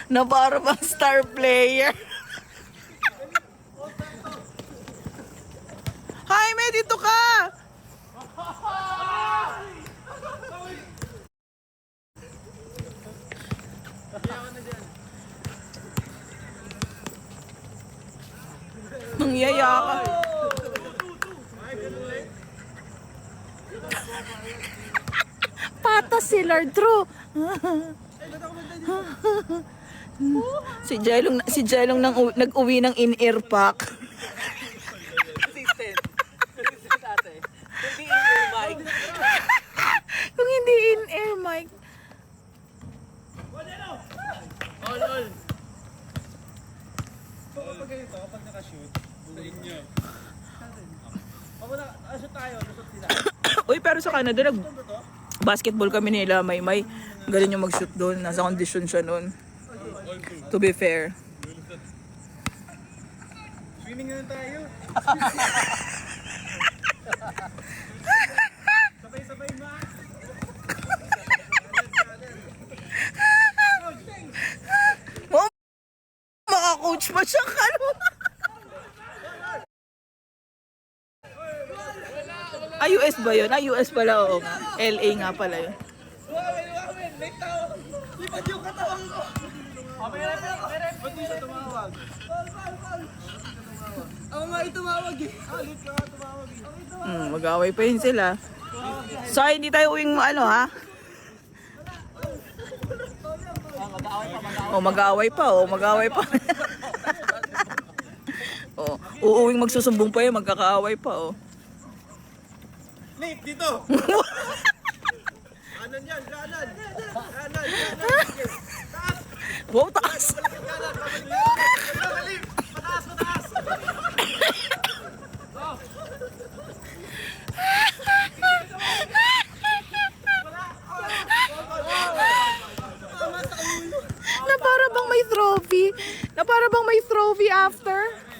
Na para bang star player. Jaime, dito ka! Nangyaya ka. Patas si Lardro. Si Jelong nag-uwi ng in-ear pack. Assistant. Assistant ate. Hindi in mic. Kung hindi in-ear mic. Kapag ganito, kapag nakashoot, sa inyo. Kapag nakashoot tayo, lusot sila. Uy, pero sa Canada, basketball kami nila, may galing yung mag-shoot doon. Nasa condition siya noon. To be fair. Swimming na tayo. Sabay-sabay ma. Oh, maka-coach pa siya. US ba yun? US pala, oo. LA nga pala yun. Ba't di siya tumawag? Ako nga itumawag eh. Alit ka nga tumawag eh. Mag-away pa yun sila. So, hindi tayo uwing ha? Mag-away pa. Uuwing magsusumbong pa yun, magkakaaway pa, Nate, dito! Kanan yan, kanan! Kanan! Wow, taas! Na para bang may trophy? Na para bang may trophy after?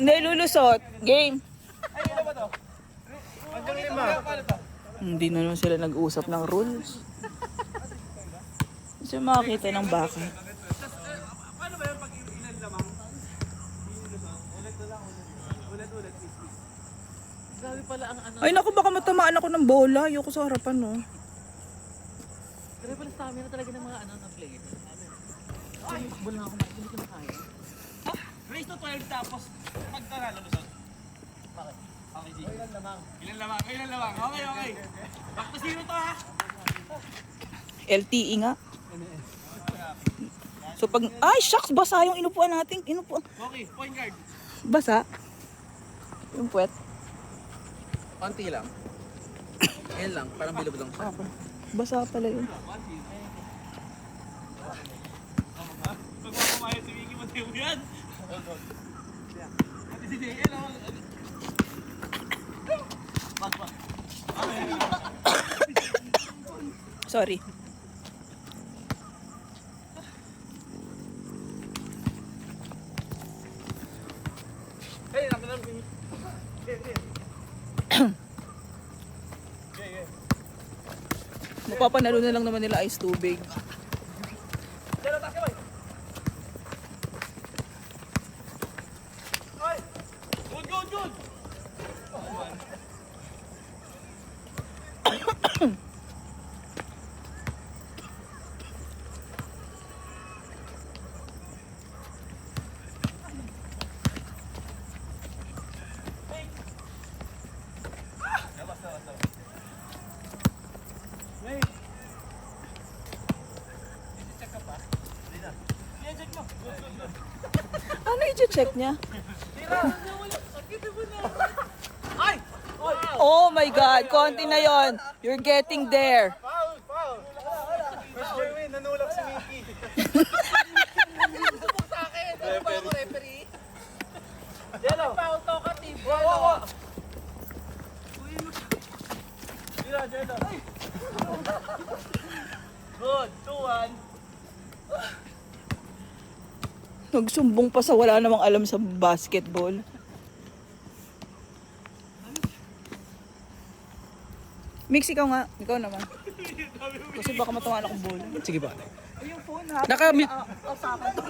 Hindi, lulusot. Game. Hanggang 5. Hindi na naman sila nag-usap ng rules. Gusto mo makakita ng baka. Paano ba yun pag ilan lamang? Ulit na lang, ulit. Grabe pala ang ano. Ay naku, baka matamaan ako ng bola. Ayoko sa harapan, no. Grabe pala stamina talaga ng mga ano ng player. Ay, takbol na ako, hindi ko na kaya. Race to 12 tapos pagtara lumusot. Bakit? Okay, G. Ilan lamang? Okay. Back to 0 to ha? LTE nga. So pag, ay shucks, basa yung inupuan natin. Okay, point guard. Basa. Yung puwet. Konti lang. Ayan lang, parang bilog lang siya. Basa pala yun. Pagpapamayos si Vicky, matay mo yan. Sorry. Hey, namin. Mapapanalo na lang naman nila ice tubig. Good. Ano i-check niya? Oh my God, konti na yon. You're getting there. Mas Jerwin, nanulak si Mickey. Foul talkative. Good, 2-1. Nagsumbong pa sa wala namang alam sa basketball. Mix, ikaw nga. Ikaw naman. Kasi baka matawa na akong bola. Sige ba? Yung phone ha? Nakamute. Sa akin to.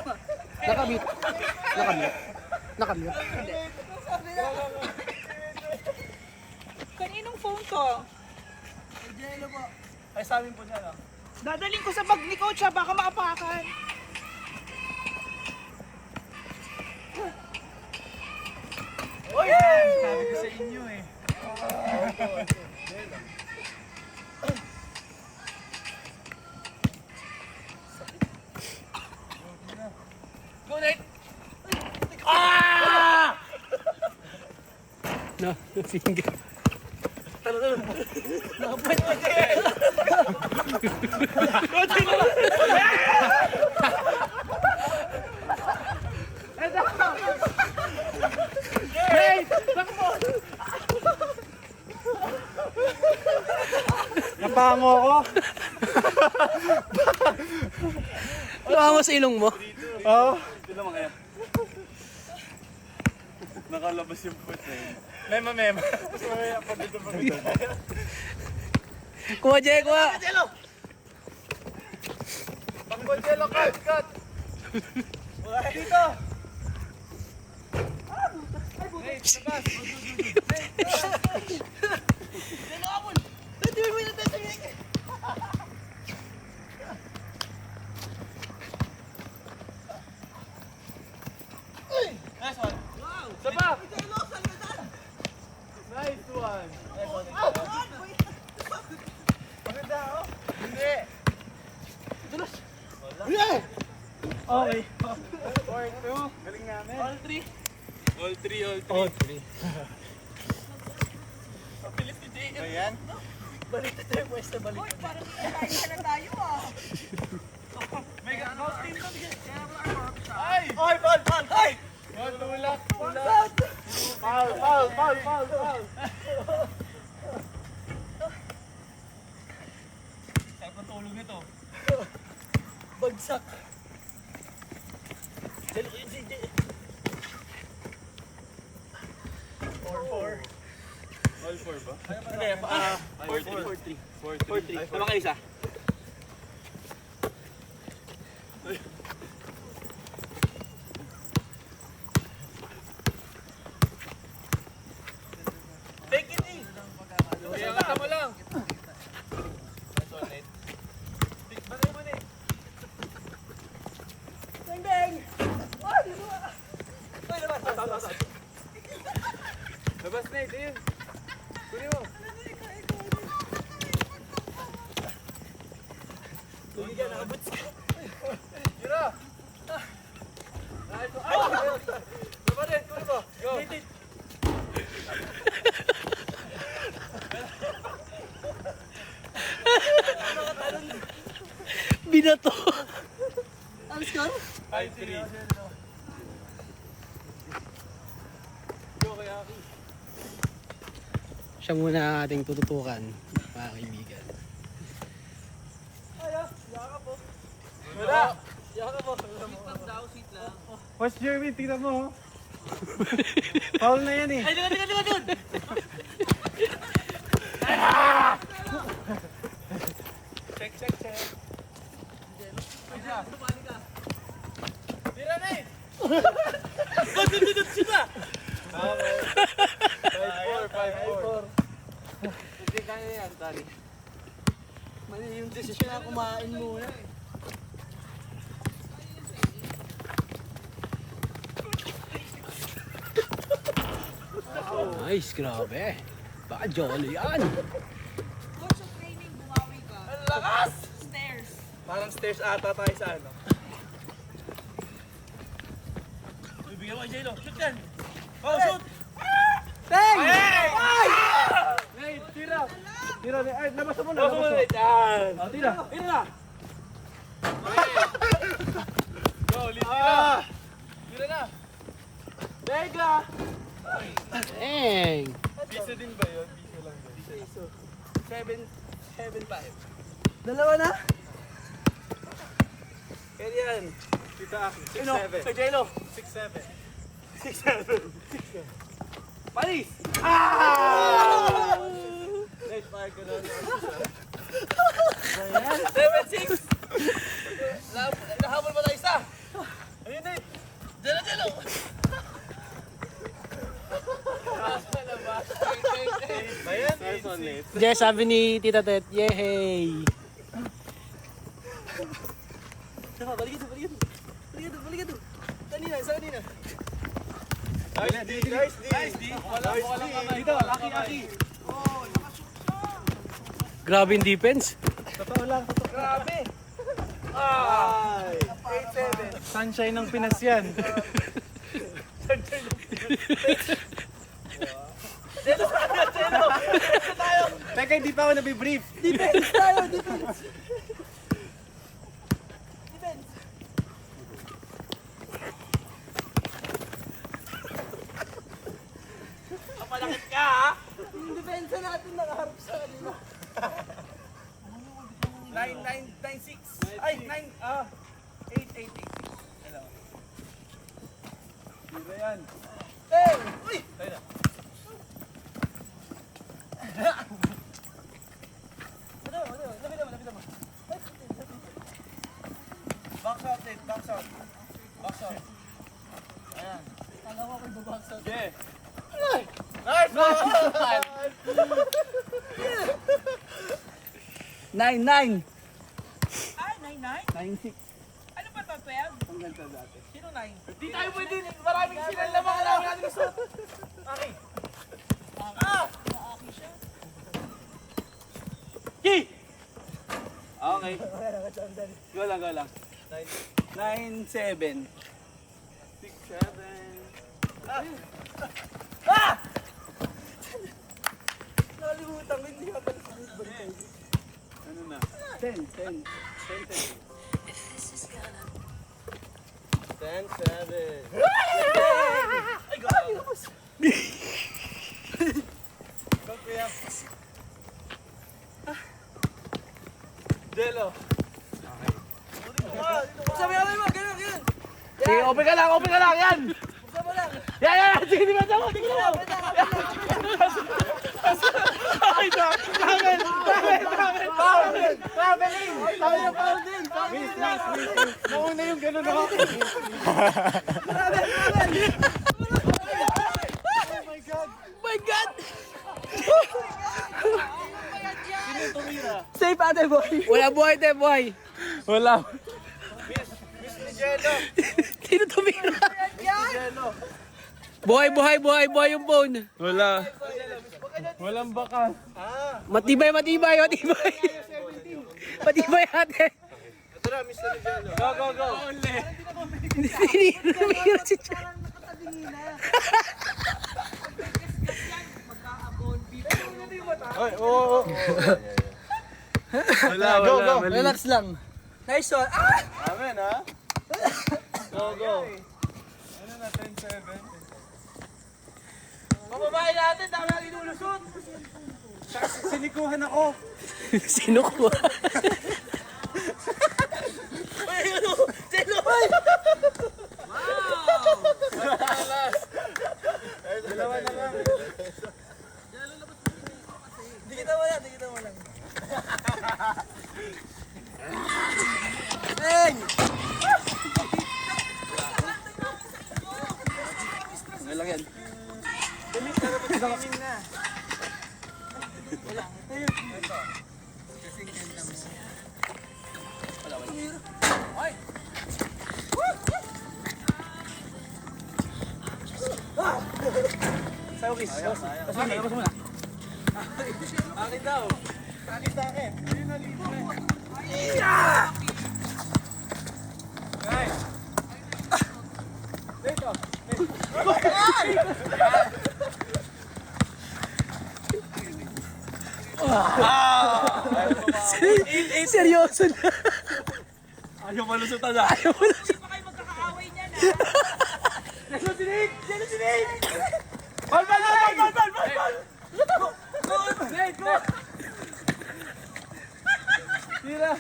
Nakamute. Nakamute. Kaninong phone to? Ay, sa amin po dyan, ah. Dadaling ko sa bag ni Coach ha, baka maapakan. Sabi ko sa inyo eh. Go, Nate! No, sige. Napango ko. Ano sa ilong mo? Oo. Nakalabas yung foot eh. Mema. Tapos mamaya pa dito. Kuha, Jay, kuha. Pangko, Jello, cut. Dito. Nice one. Sabak. Nice one. Maganda, oh. Hindi. Okay. 4-2. Galing namin. All three. All three. Pilit ni JM. Ayan. Balik na tayo, pwesta balik. Uy, parang pinakain na tayo ah. May gagawin team to. Ay! Ay! Ball! Ay! Tulak! Foul! Saan pa tulog nito? Bagsak. All four ba? Hindi, 4-3. 4-3. Tama kayo isa. Take it in! Kaya kata mo lang. That's all, Nate. Bagay mo, Nate. Bang! Ay, labas. Labas na ito yun. Kunin mo. Tuloy ka, nakaboots ka. Tira! Binato. Siya muna ang ating tututukan, mga kaibigan. Watch Jeremy, tingnan mo. Foul na yan eh. Mali yung desisyon na kumain muna. Nice, grabe. Baka jolly yan. Coach of training, bumawi ka. Ang lakas! Stairs. Parang stairs ata tayo sa ano. Bibigyan mo kay J-Lo. Shoot yan! Oh, shoot! Teng! Tira, ay, labas mo na. Labas mo na yan! Tira. Tira na! Go, tira! Tira na! Tega! Teng! Piso din ba yun? Piso lang ba? Piso. 7.5. Dalawa na? Kaya yan. Tita Aki, 6'7". Kay J-Lo. 6'7". 6'7". Paris! Ah! Late fire ko na. 7'6". Nahabol ba na isa? Ayun na. J-Lo! Bayan? Jess, sabi ni Tita Tet, yehey! Balik ito. Kanina, isa kanina. Nice D. Walang kamay. Dito, Aki. Grabe yung defense. Totoo lang. Grabe. Ay! 8-7. Sunshine ng Pinas yan. Teka, hindi pa ako nabibrief. Defense tayo, defense! Kapalakit ka, ha? Yung depensa natin nakaharap sa kanila. 9-9-9-6. Ay, 8-8-8-6. Hello. Diba yan? Hey! Uy! Tayo na. Lapit mo. Box out. Ayan. Kala ko may box out. Yeah. Nice! 9-9! Ay, 9-9? 9-6. Ano ba ito, 12? Ang ganda dati. Sino 9? Di tayo pwede. Maraming sinal na mga namin natin gusto. Okay. Aki siya. Yee! Okay. Go lang. 9-7. 6-7. Nakalimutan ko, hindi ka pala sa baseball. Ano na? 10. 10-7. Ay, go! Go, kuya. Jello. Sabi namin mo, ganun. Sige, open ka lang, yan! Yan! Sige, di ba ito? Tingnan mo! Ay, Traveling! Mauna yung gano'n ako. My God! Safe ate boy! Wala buhay te boy! Wala. Sino tumira? Buhay yung phone. Wala. Walang baka. Matibay ate. Matibay ate. Tira, Mr. Jello. Go, go, go. Tinira si Chad. Parang nakatabingi na. Magkaabon, Oy, oo. Wala, wala. Relax lang. Nice one. Ah! Amen, ha? Go, go. Ano na, 10-7? Mababae natin, dami ang inulusot. Sinikuhan ako. Sino ko? Dalawa na lang. Di kita wala. Hey! Ano lang yan? Sa'yo, Kiss. Labas mo na. Akin daw. Akin sa akin. Ayun na, libo na. Guys. Dito. Seryoso na. Ayaw malusutan na. Hindi pa kayo magkakaaway niyan, ha? Jello, sinake! Jello, sinake! Bal! Sinake, go! Tira!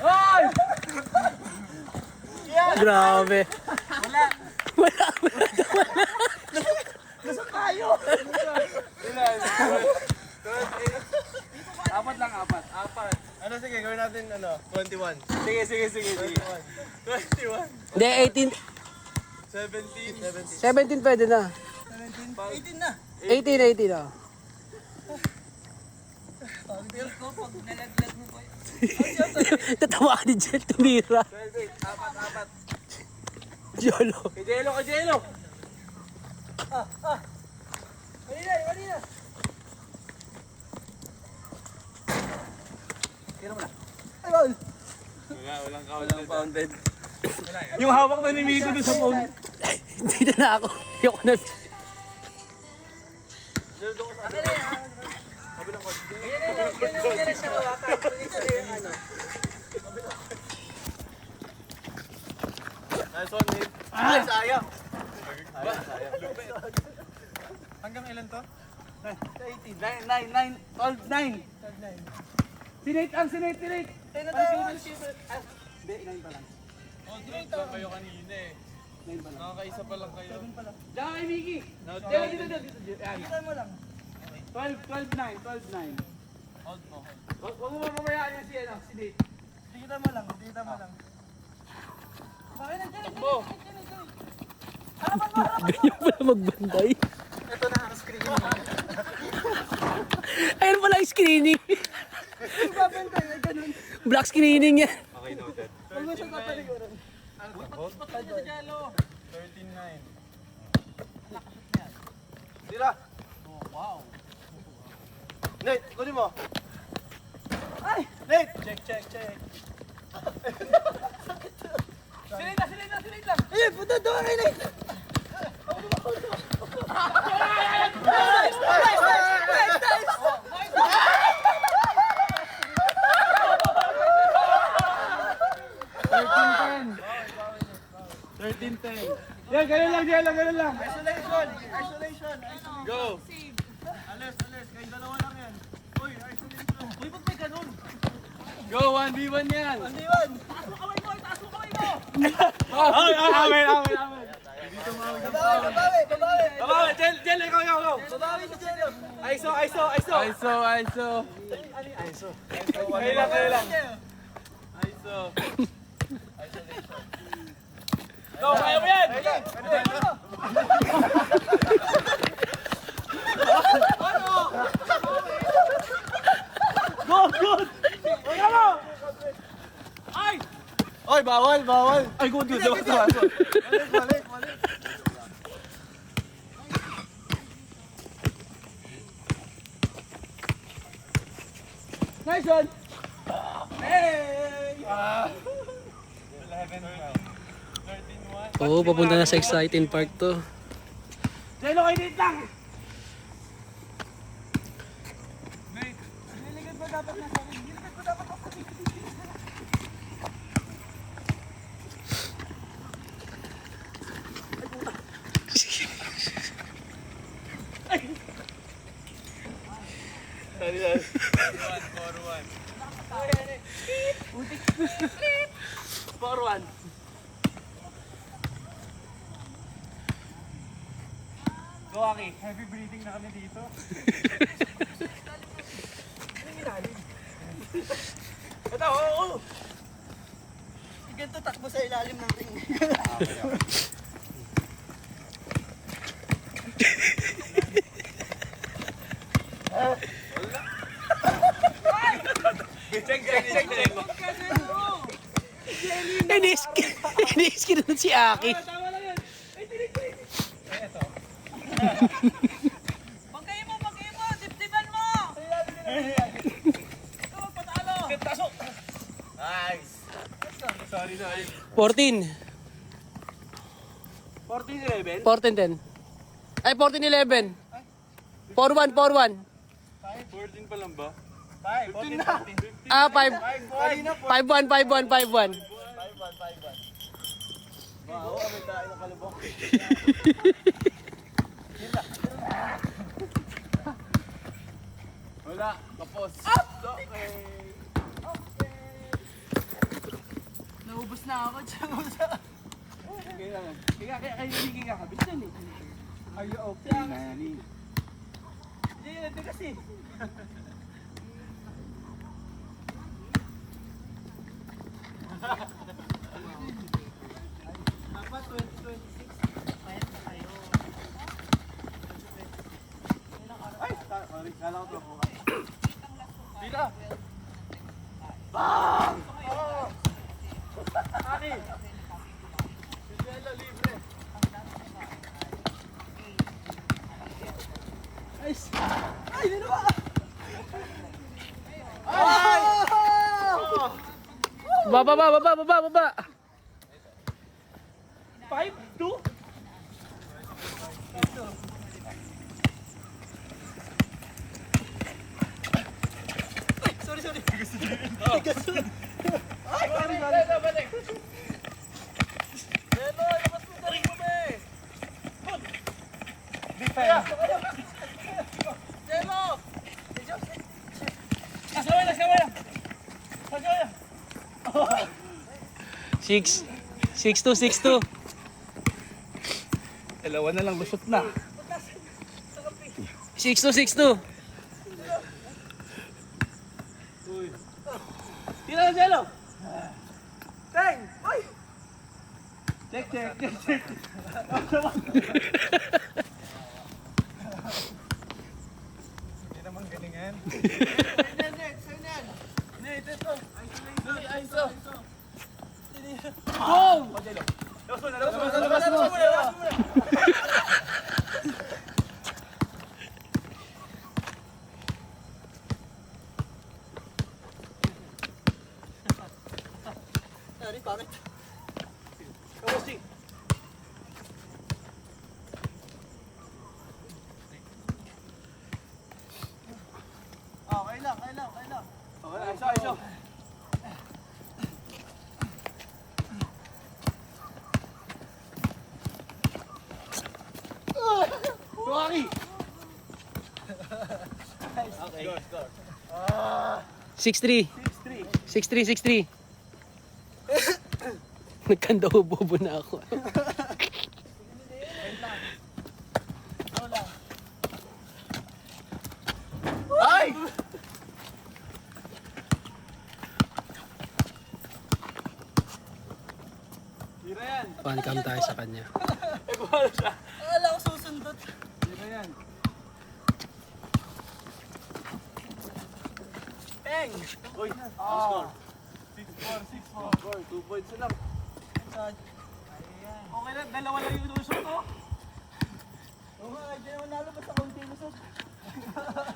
Ay! Grabe. Apat lang, apat. Ano, sige, gawin natin, 21. Sige. 21. Hindi, 18. 17. 17 pwede na. 18 na. 18 oh. Pag nalaglag mo ba? Tatawa ka ni Jel, tumira. 12, apat. Jolo. Kay Jello! Walang fountain. Yung hawak na ni Mito doon sa phone. Hindi na ako. Ayoko na. Nice one, Nate. Ay, sayang. Hanggang ilan to? 18. 12, 9. Si Nate. Dito kayo kanina eh. Nakakaisa pa lang kayo. Diyan kay Mickey. Dito. Kita mo lang. 12, 9. Hold mo. Huwag mo mamayaan yan si Nate. Kita mo lang. Takbo. Ganyan pala magbanday. Ito na ang screen. Ayun pala yung screening. Black screening yan. Okay, noted. 13-9. Tira! Oh, wow. Nate, kunin mo. Ay! Nate! Check. Sinate lang! Ayun, punta doon kay Nate. Yan, ganun lang. Isolation. Go! Save. Alis. Kayong dalawa lang yan. Uy, isolation. Uy, ba't may ganun? Go, 1v1 yan. 1v1. Taas mo kamay mo! Taas mo kamay mo! Amen. Babawi. Babawi, Jel, ikaw. Babawi si Jello. ISO. Kayo lang. ISO. Go, kaya mo yan! Good! Kaya mo! Ay, bawal! Ay, good. Balik. Nice one. Hey! Oo, papunta na sa exciting park to. Jello, kayo dito lang! Forward. Go, Aki. Heavy breathing na kami dito. Ito, oo! Ganito takbo sa ilalim ng ring. Inis-skin si Aki. Bagay mo, dibdiban mo! 14. 14-11. 14-10. Ay, 14-11. 4-1, 4-1. 14 pa lang ba? 15 na. Ah, 5-1, 5-1, 5-1. Wow, may tayo ng kalubong. Wala, kapos. Okay. Naubos na ako, Kaya hindi ka kabit yan eh. Are you okay, Manny? Hindi, ito kasi. Dapat 2026, payat na kayo. Ay, sorry, kala ko to. Dito. Ani. Jello libre. Ay, dinawa. Ay! Baba. 5-2? Sorry. Ay, sorry. Balik. Jello, labas mo tayo mo, be. Defense. Jello! Kasaway na. 6-2. Dalawa na lang, lusot na. 6-2. Tira na, Jello! Teng! Uy! Check. Hindi naman galingan. Iso! Boom! Labas mo na! Sorry, pangit. Kamusti? Okay lang. Okay, iso. Tuwaki! Okay. Go, score. 6-3. 6-3. Nagkanda-bobo na ako. Ay! Tira yan. Panikam tayo sa kanya. Akala ko susundot. Tira yan. Peng! Uy, score. 6-4. Score, 2 points na lang. Okay lang, dalawa lang yung lusot, oh. Oo nga, hindi naman nalabas sa konti lusot.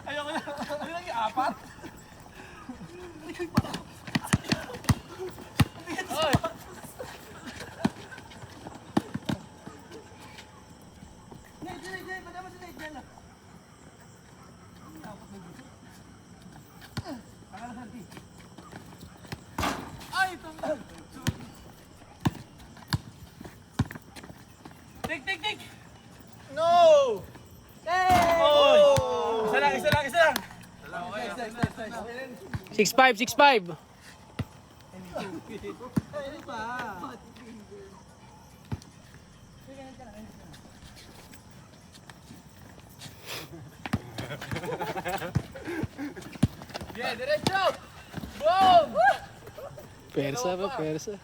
Ayoko na. Ano lang yung 4? Oy! Tik! No! Oh! Isa lang! 6'5". Yeah, diretso! Boom! Persa ba? Persa.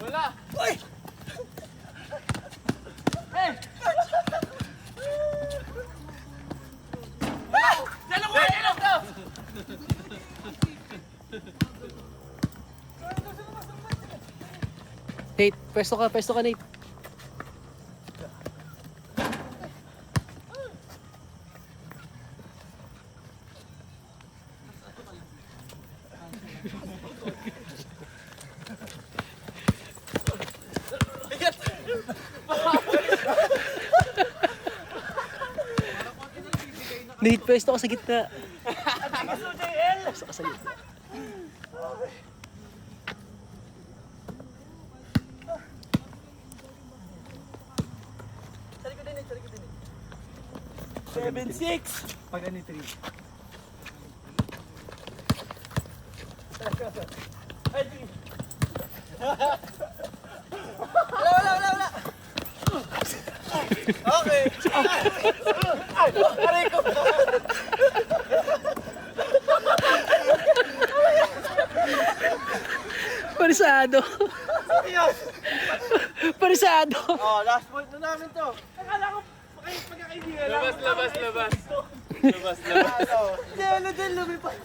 Wala! Nate, pwesto ka Nate. Nate, pwesto ka sa gitna. Pwesto ka sa gitna. Pag ani 3. Parisado. Parisado. Oh, last point na namin to. Akala ko magkakaibigan lang. Labas. Diyan, lumipad.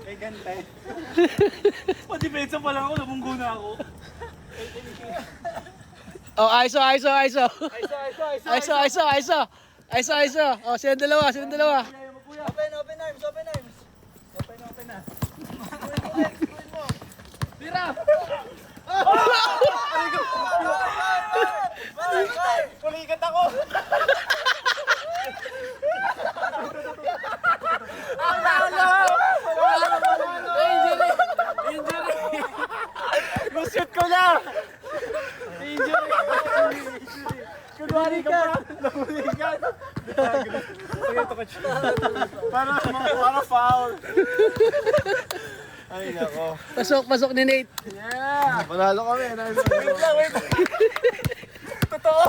May gantay. Pa-depensa pa lang ako, namunggo na ako. Oh, ISO. Oh, sila dalawa. Open arms. Na. Tira! Pulikat ako! Injury! Lusot ko na! Injury! Kunwari ka! Napulikat! Sige, tukot siya. Para foul! Ay, nako. Pasok ni Nate. Yeah! Panalo kami. Wait lang. Totoo.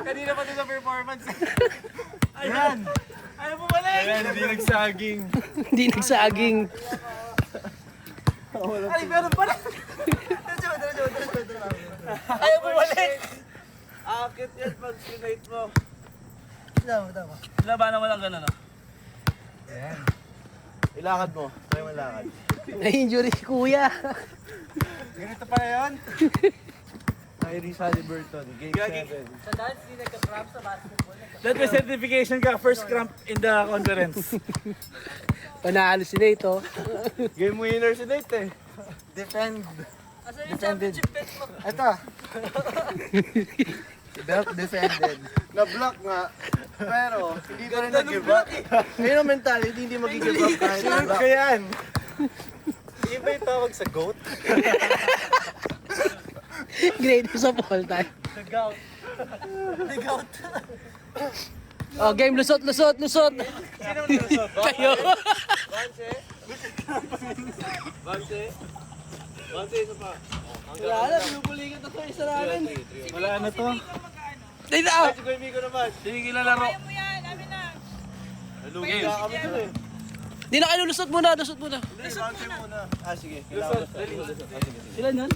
Kanina pa din sa performance. Ayan. Ayaw mo balik. Ayan, hindi nagsaging. Hindi nagsaging. Ay, meron pa rin. Ayaw mo balik. Akit yan pag sinate mo. Tama. Labanan mo lang gano'n, no? Ayan. Ilakad mo. Try mo ilakad. Na-injury si kuya. Ganito pa na yun? Tyrese Haliburton, game 7. Sa dance, hindi nagka-cramp sa basketball. That may certification ka, first cramp in the conference. Panalo si Nate, oh. Game winner si Nate eh. Defend. Asan yung championship bet mo? Ito. Belt defended. Na-block nga. Pero, hindi pa rin nag-give up. Ngayon ang mentality, hindi mag-give up kahit na-block. Sure ka yan. Iba yung tawag sa GOAT. Greatest of all time. The-gout. Oh, game lusot. Sino nilusot? Kayo. Banse, isa pa. Wala na, pinupulikat na to, isa namin. Wala na to. Dito ako. Si Kuya Miko naman. Sige, kilalaro. Kaya mo yan, amin na. Game. Kami dun eh. Di na kayo, lusot muna. Banse muna. Ah, sige. Lusot. Sila nun?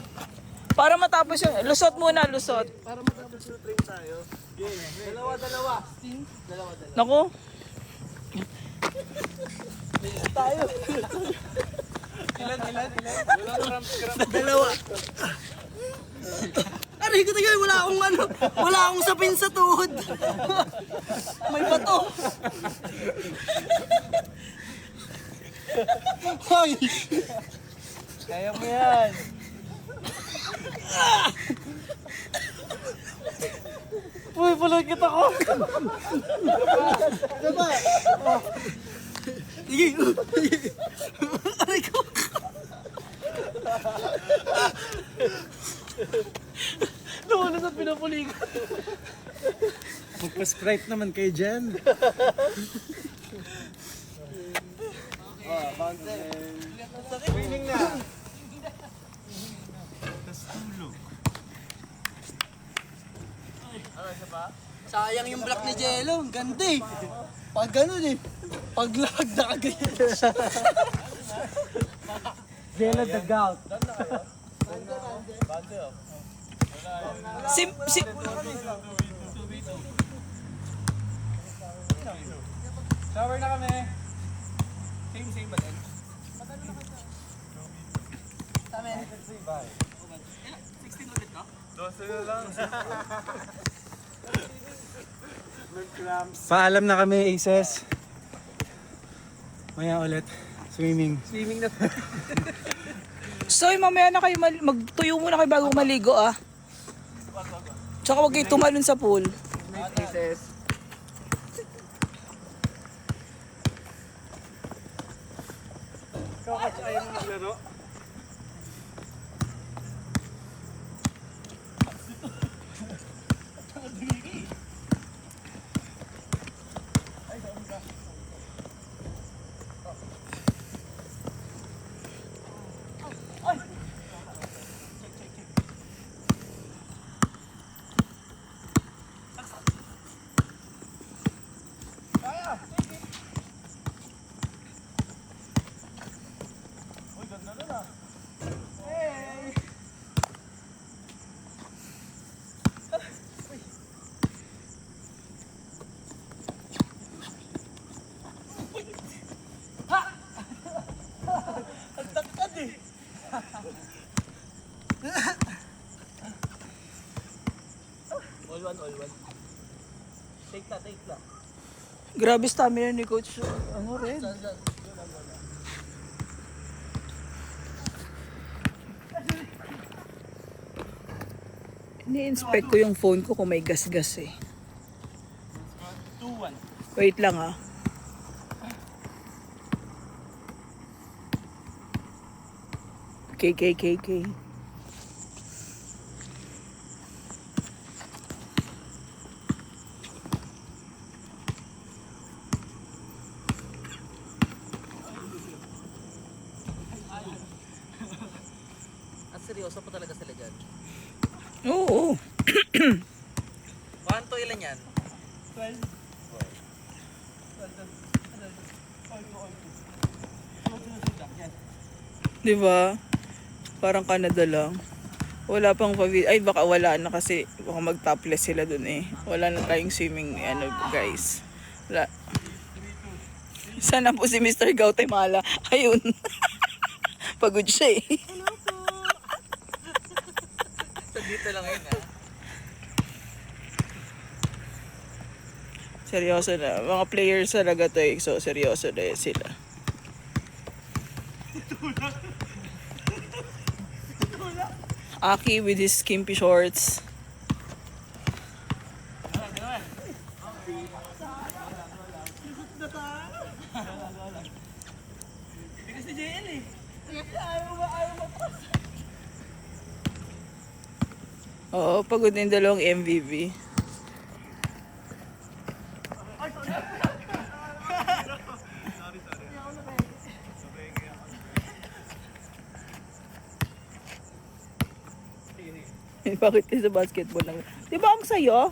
Para matapos yun. Lusot muna. Para matapos yung train tayo. Game. Dalawa. Naku. Ilan? Dalawa. Aray ko tagal, wala akong sapin sa tuhod. May bato. Hoy! Kaya mo yan. Uy, palagkit ako. Diba? Sige. Aray ko. Nawala sa pinapuligan. Magpa-sprite naman kayo dyan. Winning na. Sayang yung black ni Jello. Ang ganda eh. Pag ganun eh. Pag lag na kaganyan siya. Jello the gout. Si Shower na kami. Same ba din? Paalam na kami, Aces. Maya ulit. Swimming. So, mamaya na kayo magtuyo muna kayo bago maligo ah. Tsaka huwag kayo tumalon sa pool. Grabe stamina ni Coach. Ano rin? Ni-inspect ko yung phone ko kung may gas-gas eh. Wait lang ah. KKKK. Seryoso pa talaga sila dyan. Oo. 1 to ilan yan? Di ba? Parang Canada lang. Wala pang ay baka wala na kasi baka mag-topless sila dun eh. Wala na tayong swimming ano guys. Wala. Sana po si Mr. Guatemala. Ayun. Pagod siya eh. So dito lang yun ha. Seryoso na. Mga players talaga to eh. So seryoso na sila. Aki with his skimpy shorts. Oo, pagod na yung dalawang MVP. Bakit kayo sa basketball lang? Di ba ang sayo?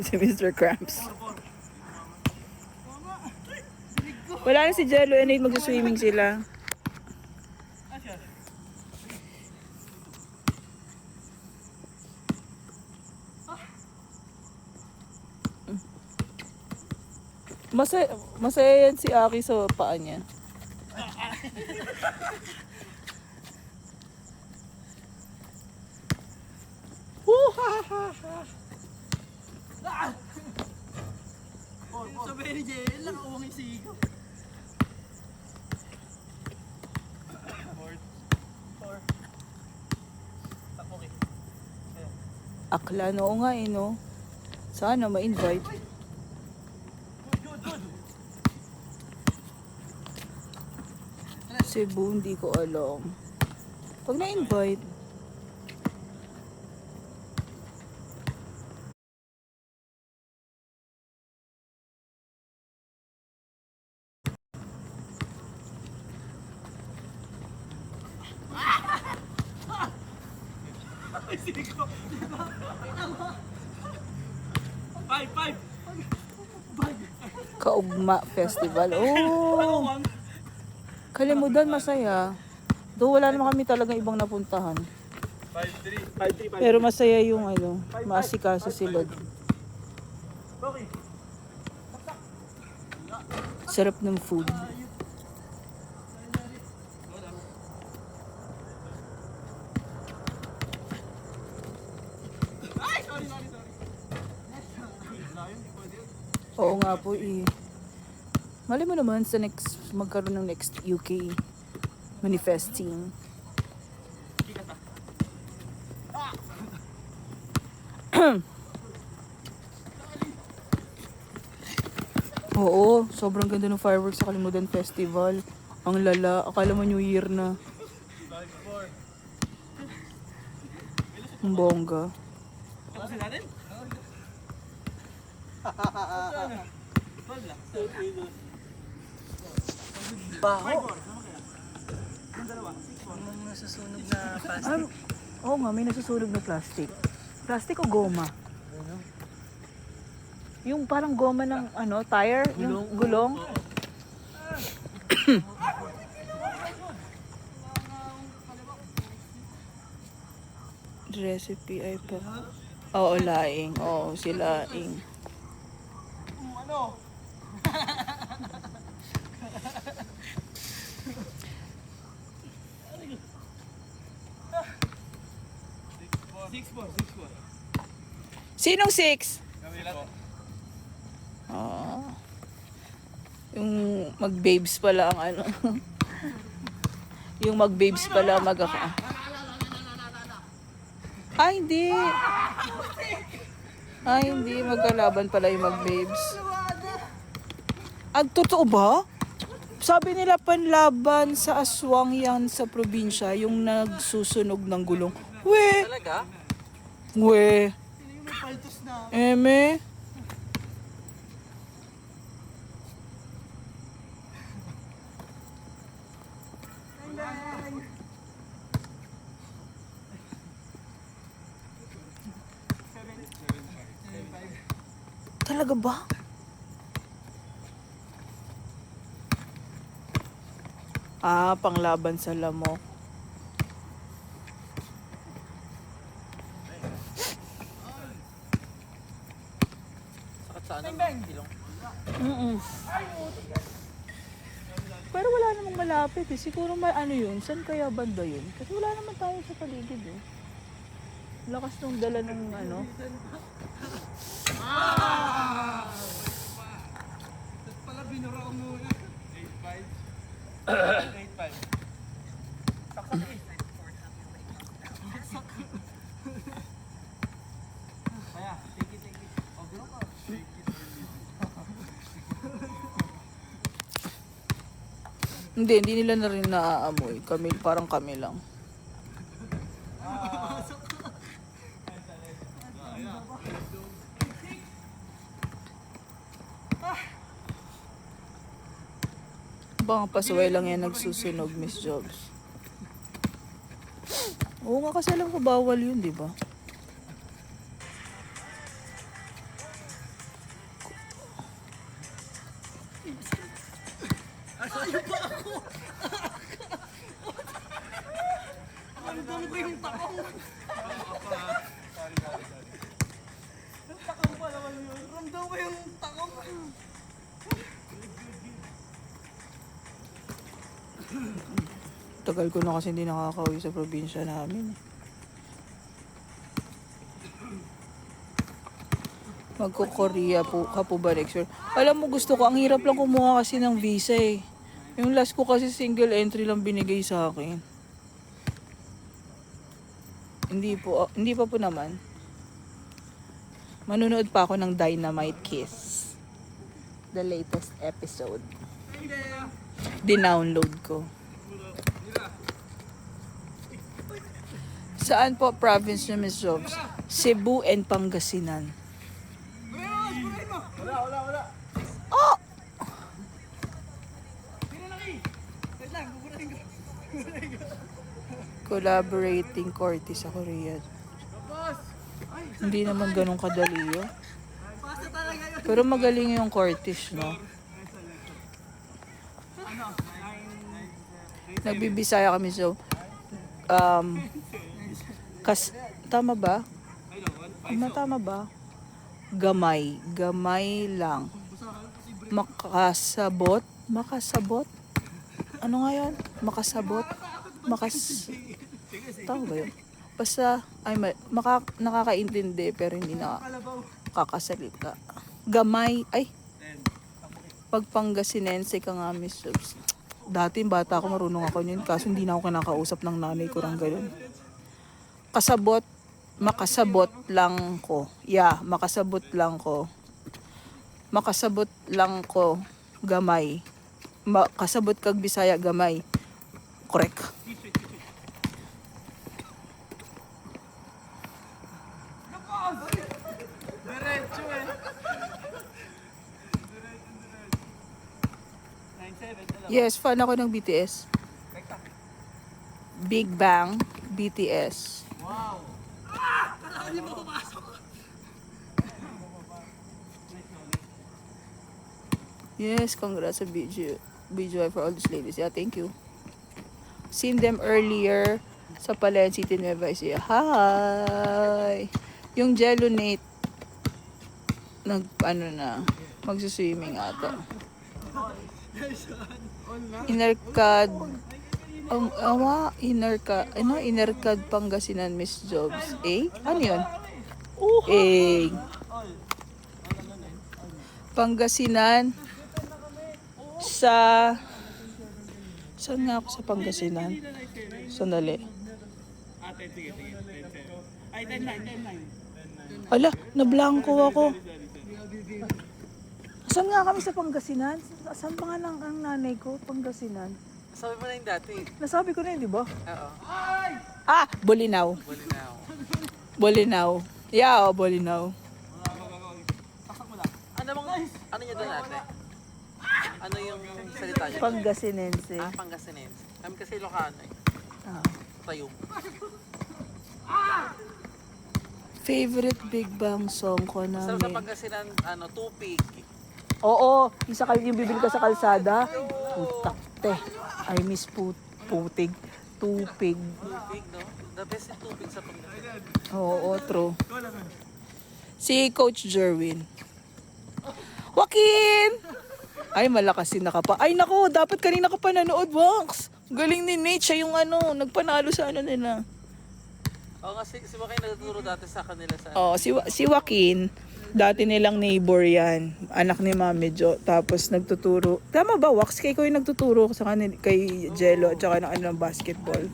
Si Mr. Cramps. Wala na si Jello and Nate, magsiswimming sila. Masaya yan si Aki sa paa niya. Sabi ni Jel, nakauwang isigaw. Akla, oo nga eh, no? Sana ma-invite. Cebu, hindi ko alam. Pag na-invite, Kaugma Festival. Oh! Kalimutan, masaya. Though wala naman kami talagang ibang napuntahan. Pero masaya yung ano, maasikaso sila. Sarap ng food. Oo nga po eh. Mali mo naman sa next, magkaroon ng next UK manifesting. Oo, sobrang ganda ng fireworks sa Kalimutan Festival. Ang lala, akala mo New Year na. Ang bongga. Oo nga, may nasusunog na plastic. Plastic o goma? Yung parang goma ng ano, tire, yung gulong. Recipe ay pa. Oo, laing. Oo, si laing. Sinong 6? Yung mag-babes pala ang ano. Yung mag-babes pala mag-aka. Ay, hindi. Ay, hindi. Magkalaban pala yung mag-babes. Totoo ba? Sabi nila panlaban sa aswang yan sa probinsya, yung nagsusunog ng gulong. We! Talaga? We! Eme? Talaga ba? Panglaban sa lamok. Sakit sa ano? Ilong. Pero wala namang malapit eh. Siguro ano yun? Saan kaya banda yun? Kasi wala naman tayo sa paligid eh. Lakas nung dala ng ano. Pala binura ko muna. 8-5. 8-5. Saksak eh. Kaya, take it. Okay lang ka. Hindi nila na rin naaamoy. Kami, parang kami lang. Baka pasaway lang yan nagsusunog, Miss Jobs. Oo nga, kasi alam ko bawal yun, di ba? Ramdam ko yung takong. Ramdam ko yung takong. Tagal ko na kasi hindi nakakauwi sa probinsya namin. Magko-Korea po ka po ba next year? Alam mo, gusto ko, ang hirap lang kumuha kasi ng visa eh. Yung last ko kasi single entry lang binigay sa akin. Hindi pa po naman. Manunood pa ako ng Dynamite Kiss. The latest episode. Dinownload ko. Saan po province niyo, Miss Jobs? Cebu and Pangasinan. Oh! Collaborating Cortis sa Korea. Hindi naman ganun kadali yun. Pero magaling yung Cortis, no? Nagbibisaya kami, so tama ba? Tama ba? Gamay lang. Makasabot? Ano nga yan? Makasabot? Tama ba yun? Basta, nakakaintindi pero hindi nakakasalita. Gamay, pag Pangasinense ka nga, Miss Subs. Dati bata ako, marunong ako yun, kaso hindi na ako kinakausap ng nanay ko ng ganun. Makasabot lang ko. Yeah, makasabot lang ko. Gamay. Makasabot kag Bisaya, gamay. Correct. Diretso eh. Yes, fan ako ng BTS. Big Bang, BTS. Wow. Hindi mo pumasok. Yes, congrats sa BGY for all these ladies. Yeah, thank you. Seen them earlier sa Palayan City, Nueva Ecija. Hi! Yung Jello Nate, magsuswimming ata. Inercad Pangasinan, Miss Jobs. Ano yun? Pangasinan saan nga ako sa Pangasinan? Sandali. Ay, 10-9. Ala, nablangko ako. Saan nga kami sa Pangasinan? Saan pa nga lang ang nanay ko? Pangasinan. Sabi mo na yung dati. Nasabi ko na yun, di ba? Oo. Bolinao. Bolinaw. Yeah, Bolinao. Ano niya doon ate? Ano yung salita niya? Pangasinense. Pangasinense. Kami kasi Ilocano eh. Tayong. Favorite Big Bang song ko Sa namin. Pangasinan, tupig. Oo, yung bibili ka sa kalsada. Putak, te. I miss putig. Tupig. Tupig, no? The best yung tupig sa Pangasinan. Oo, true. Si Coach Jerwin. Joaquin! Ay, malakas si nakapa. Ay, naku, dapat kanina ka pa nanood, Wax. Galing ni Nate, siya yung nagpanalo sa nila. Oo nga, si Joaquin nagtuturo dati sa kanila sa... Oo, si Joaquin, dati nilang neighbor yan. Anak ni Mami Jo. Tapos nagtuturo. Tama ba, Wax? Kay ko yung nagtuturo sa kanila, kay Jello at saka ng basketball.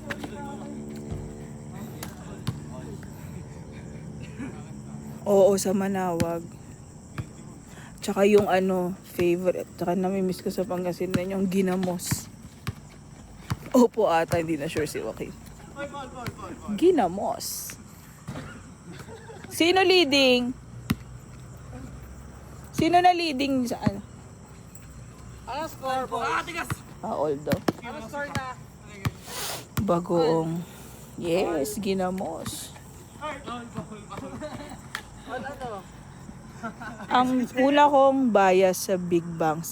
Oo, sa Manawag. Tsaka yung favorite. Tsaka namimiss ko sa Pangasinan yung ginamos. Opo ata, hindi na sure si Joaquin. Ginamos. Sino leading? Sino na leading sa ano? Ano score, boys? Aldo. Ano score na? Bagoong. Yes, ginamos. Ang una kong bias sa Big Bang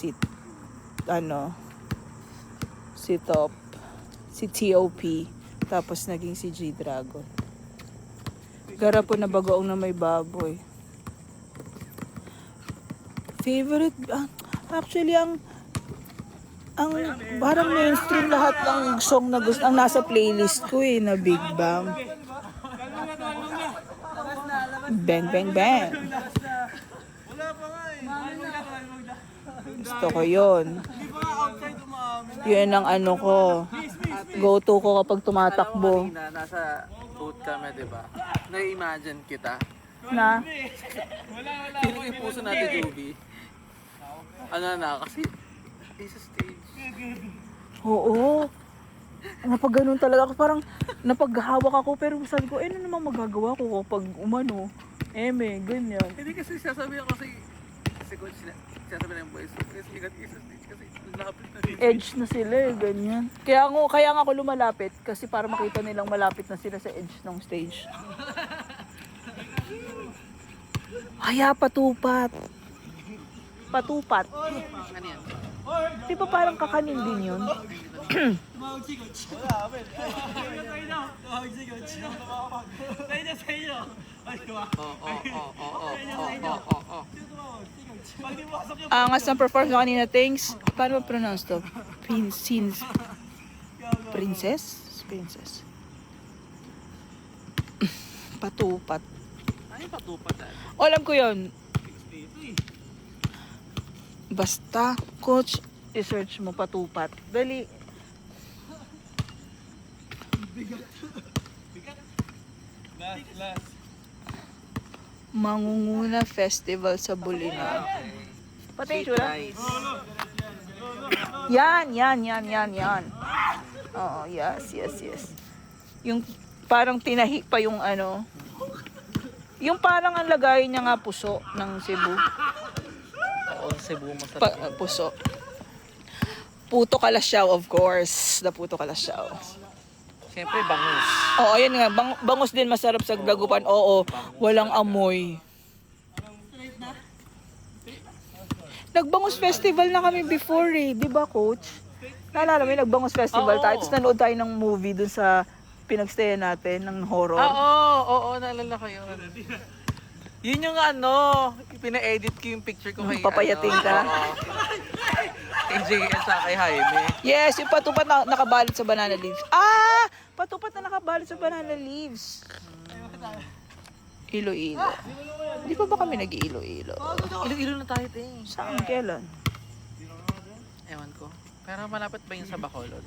si Top, si TOP, tapos naging si G-Dragon. Garapon na bagoong na may baboy. Favorite, actually ang parang mainstream lahat ng song na gusto, ang nasa playlist ko na Big Bang. Bang, bang, bang. Gusto ko yun. Yun ang ano ko. Go-to ko kapag tumatakbo. Nasa boat kami, di ba? Na-imagine kita. Na? Feeling yung puso natin, Joby. Ano na, kasi sa stage. Oo. Napag-ganun talaga ako. Parang napaghawak ako. Pero sabi ko, ano namang magagawa ko kapag umano? Ganyan. Hindi kasi sasabihin ko kasi coach na, sasabihin na yung boys, kasi ingat kayo sa stage kasi lapit na rin. Edge na sila ganyan. Kaya nga ako lumalapit kasi para makita nilang malapit na sila sa edge ng stage. Haya, patupat. Patupat. Ano yan? Di ba parang kakanin din yun? Tumawag si coach. Wala, men. Tumawag si coach. Tayo na sa inyo. Ay, diba? Pag di pumasok yung... Angas ng performance na kanina, thanks. Paano ma-pronounce to? Princess? Princess. Patupat. Ano yung patupat ah? Alam ko yun. Basta, coach, i-search mo patupat. Dali. Last. Mangunguna Festival sa Bulinaw. Pati yung tsura. Yan. Oo, yes. Yung parang tinahi pa yung ano. Yung parang ang lagay niya nga puso ng Cebu. Oo, Cebu masarap. Puso. Puto Kalasyaw, of course. The Puto Kalasyaw. Siyempre, bangus. Oo, ayun nga. Bangus din masarap sa Dagupan. Oo, walang amoy. Nagbangus festival na kami before di ba coach? Naalala mo yung nagbangus festival tayo, tapos nanood tayo ng movie dun sa pinagstayan natin, ng horror. Oo, naalala ko yun. Yun yung ano, pina-edit ko yung picture ko kay Papayating ka? Kay JS sa kay Jaime. Yes, yung patupat na nakabalot sa banana leaves. Patupat na nakabalot sa banana leaves. Iloilo. Di pa ba kami nag-Iloilo? Ilo-ilo na tayo, te. Saan? Kailan? Ewan ko. Pero malapit ba yun sa Bacolod?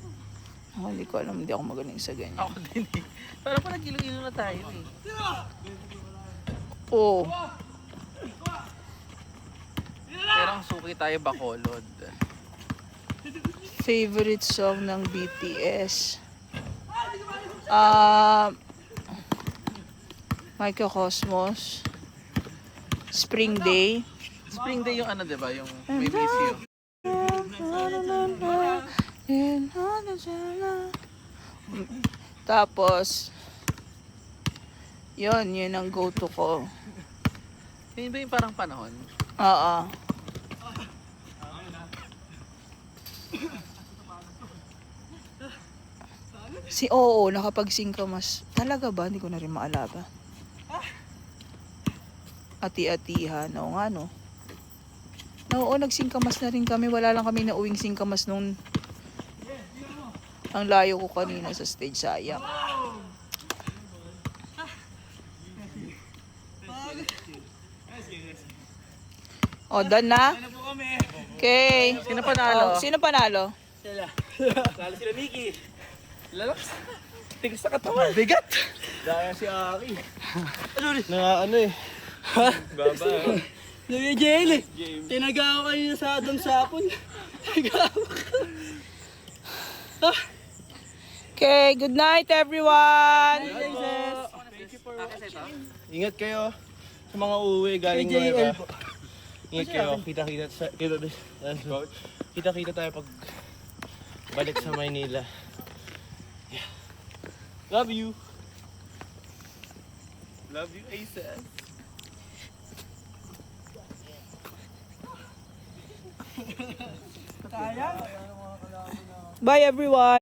Hindi ko alam, hindi ako magaling sa ganyan. Ako din eh. Pero pa nag-ilo-ilo na tayo eh. Oo. Pero ang suki tayo Bacolod. Favorite song ng BTS? Microcosmos. Spring Day. Spring Day yung ano, diba? Yung may miss you. Tapos, yun ang go-to ko. Yun ba yung parang panahon? Oo. Nakapag-sing ka mas. Talaga ba? Hindi ko na rin maalala. Ati-atihan. Oo nga, no? Oo, nagsingkamas na rin kami. Wala lang kami na uwing singkamas nung ang layo ko kanina sa stage. Sayang. Done na? Okay. Sino panalo? Sino panalo? Lalo sila Mickey. Lalaps. Tingin sa katawan. Bigat. Daya si Aki. Baba. Nagay jail eh. Tinaga ako kanina sa Adam Sapon. Okay, good night everyone! Ingat kayo sa mga uuwi galing Nueva. Ingat kayo. Kita-kita tayo pag balik sa Maynila. Yeah. Love you. Love you, ASAS. Kaya? Bye everyone!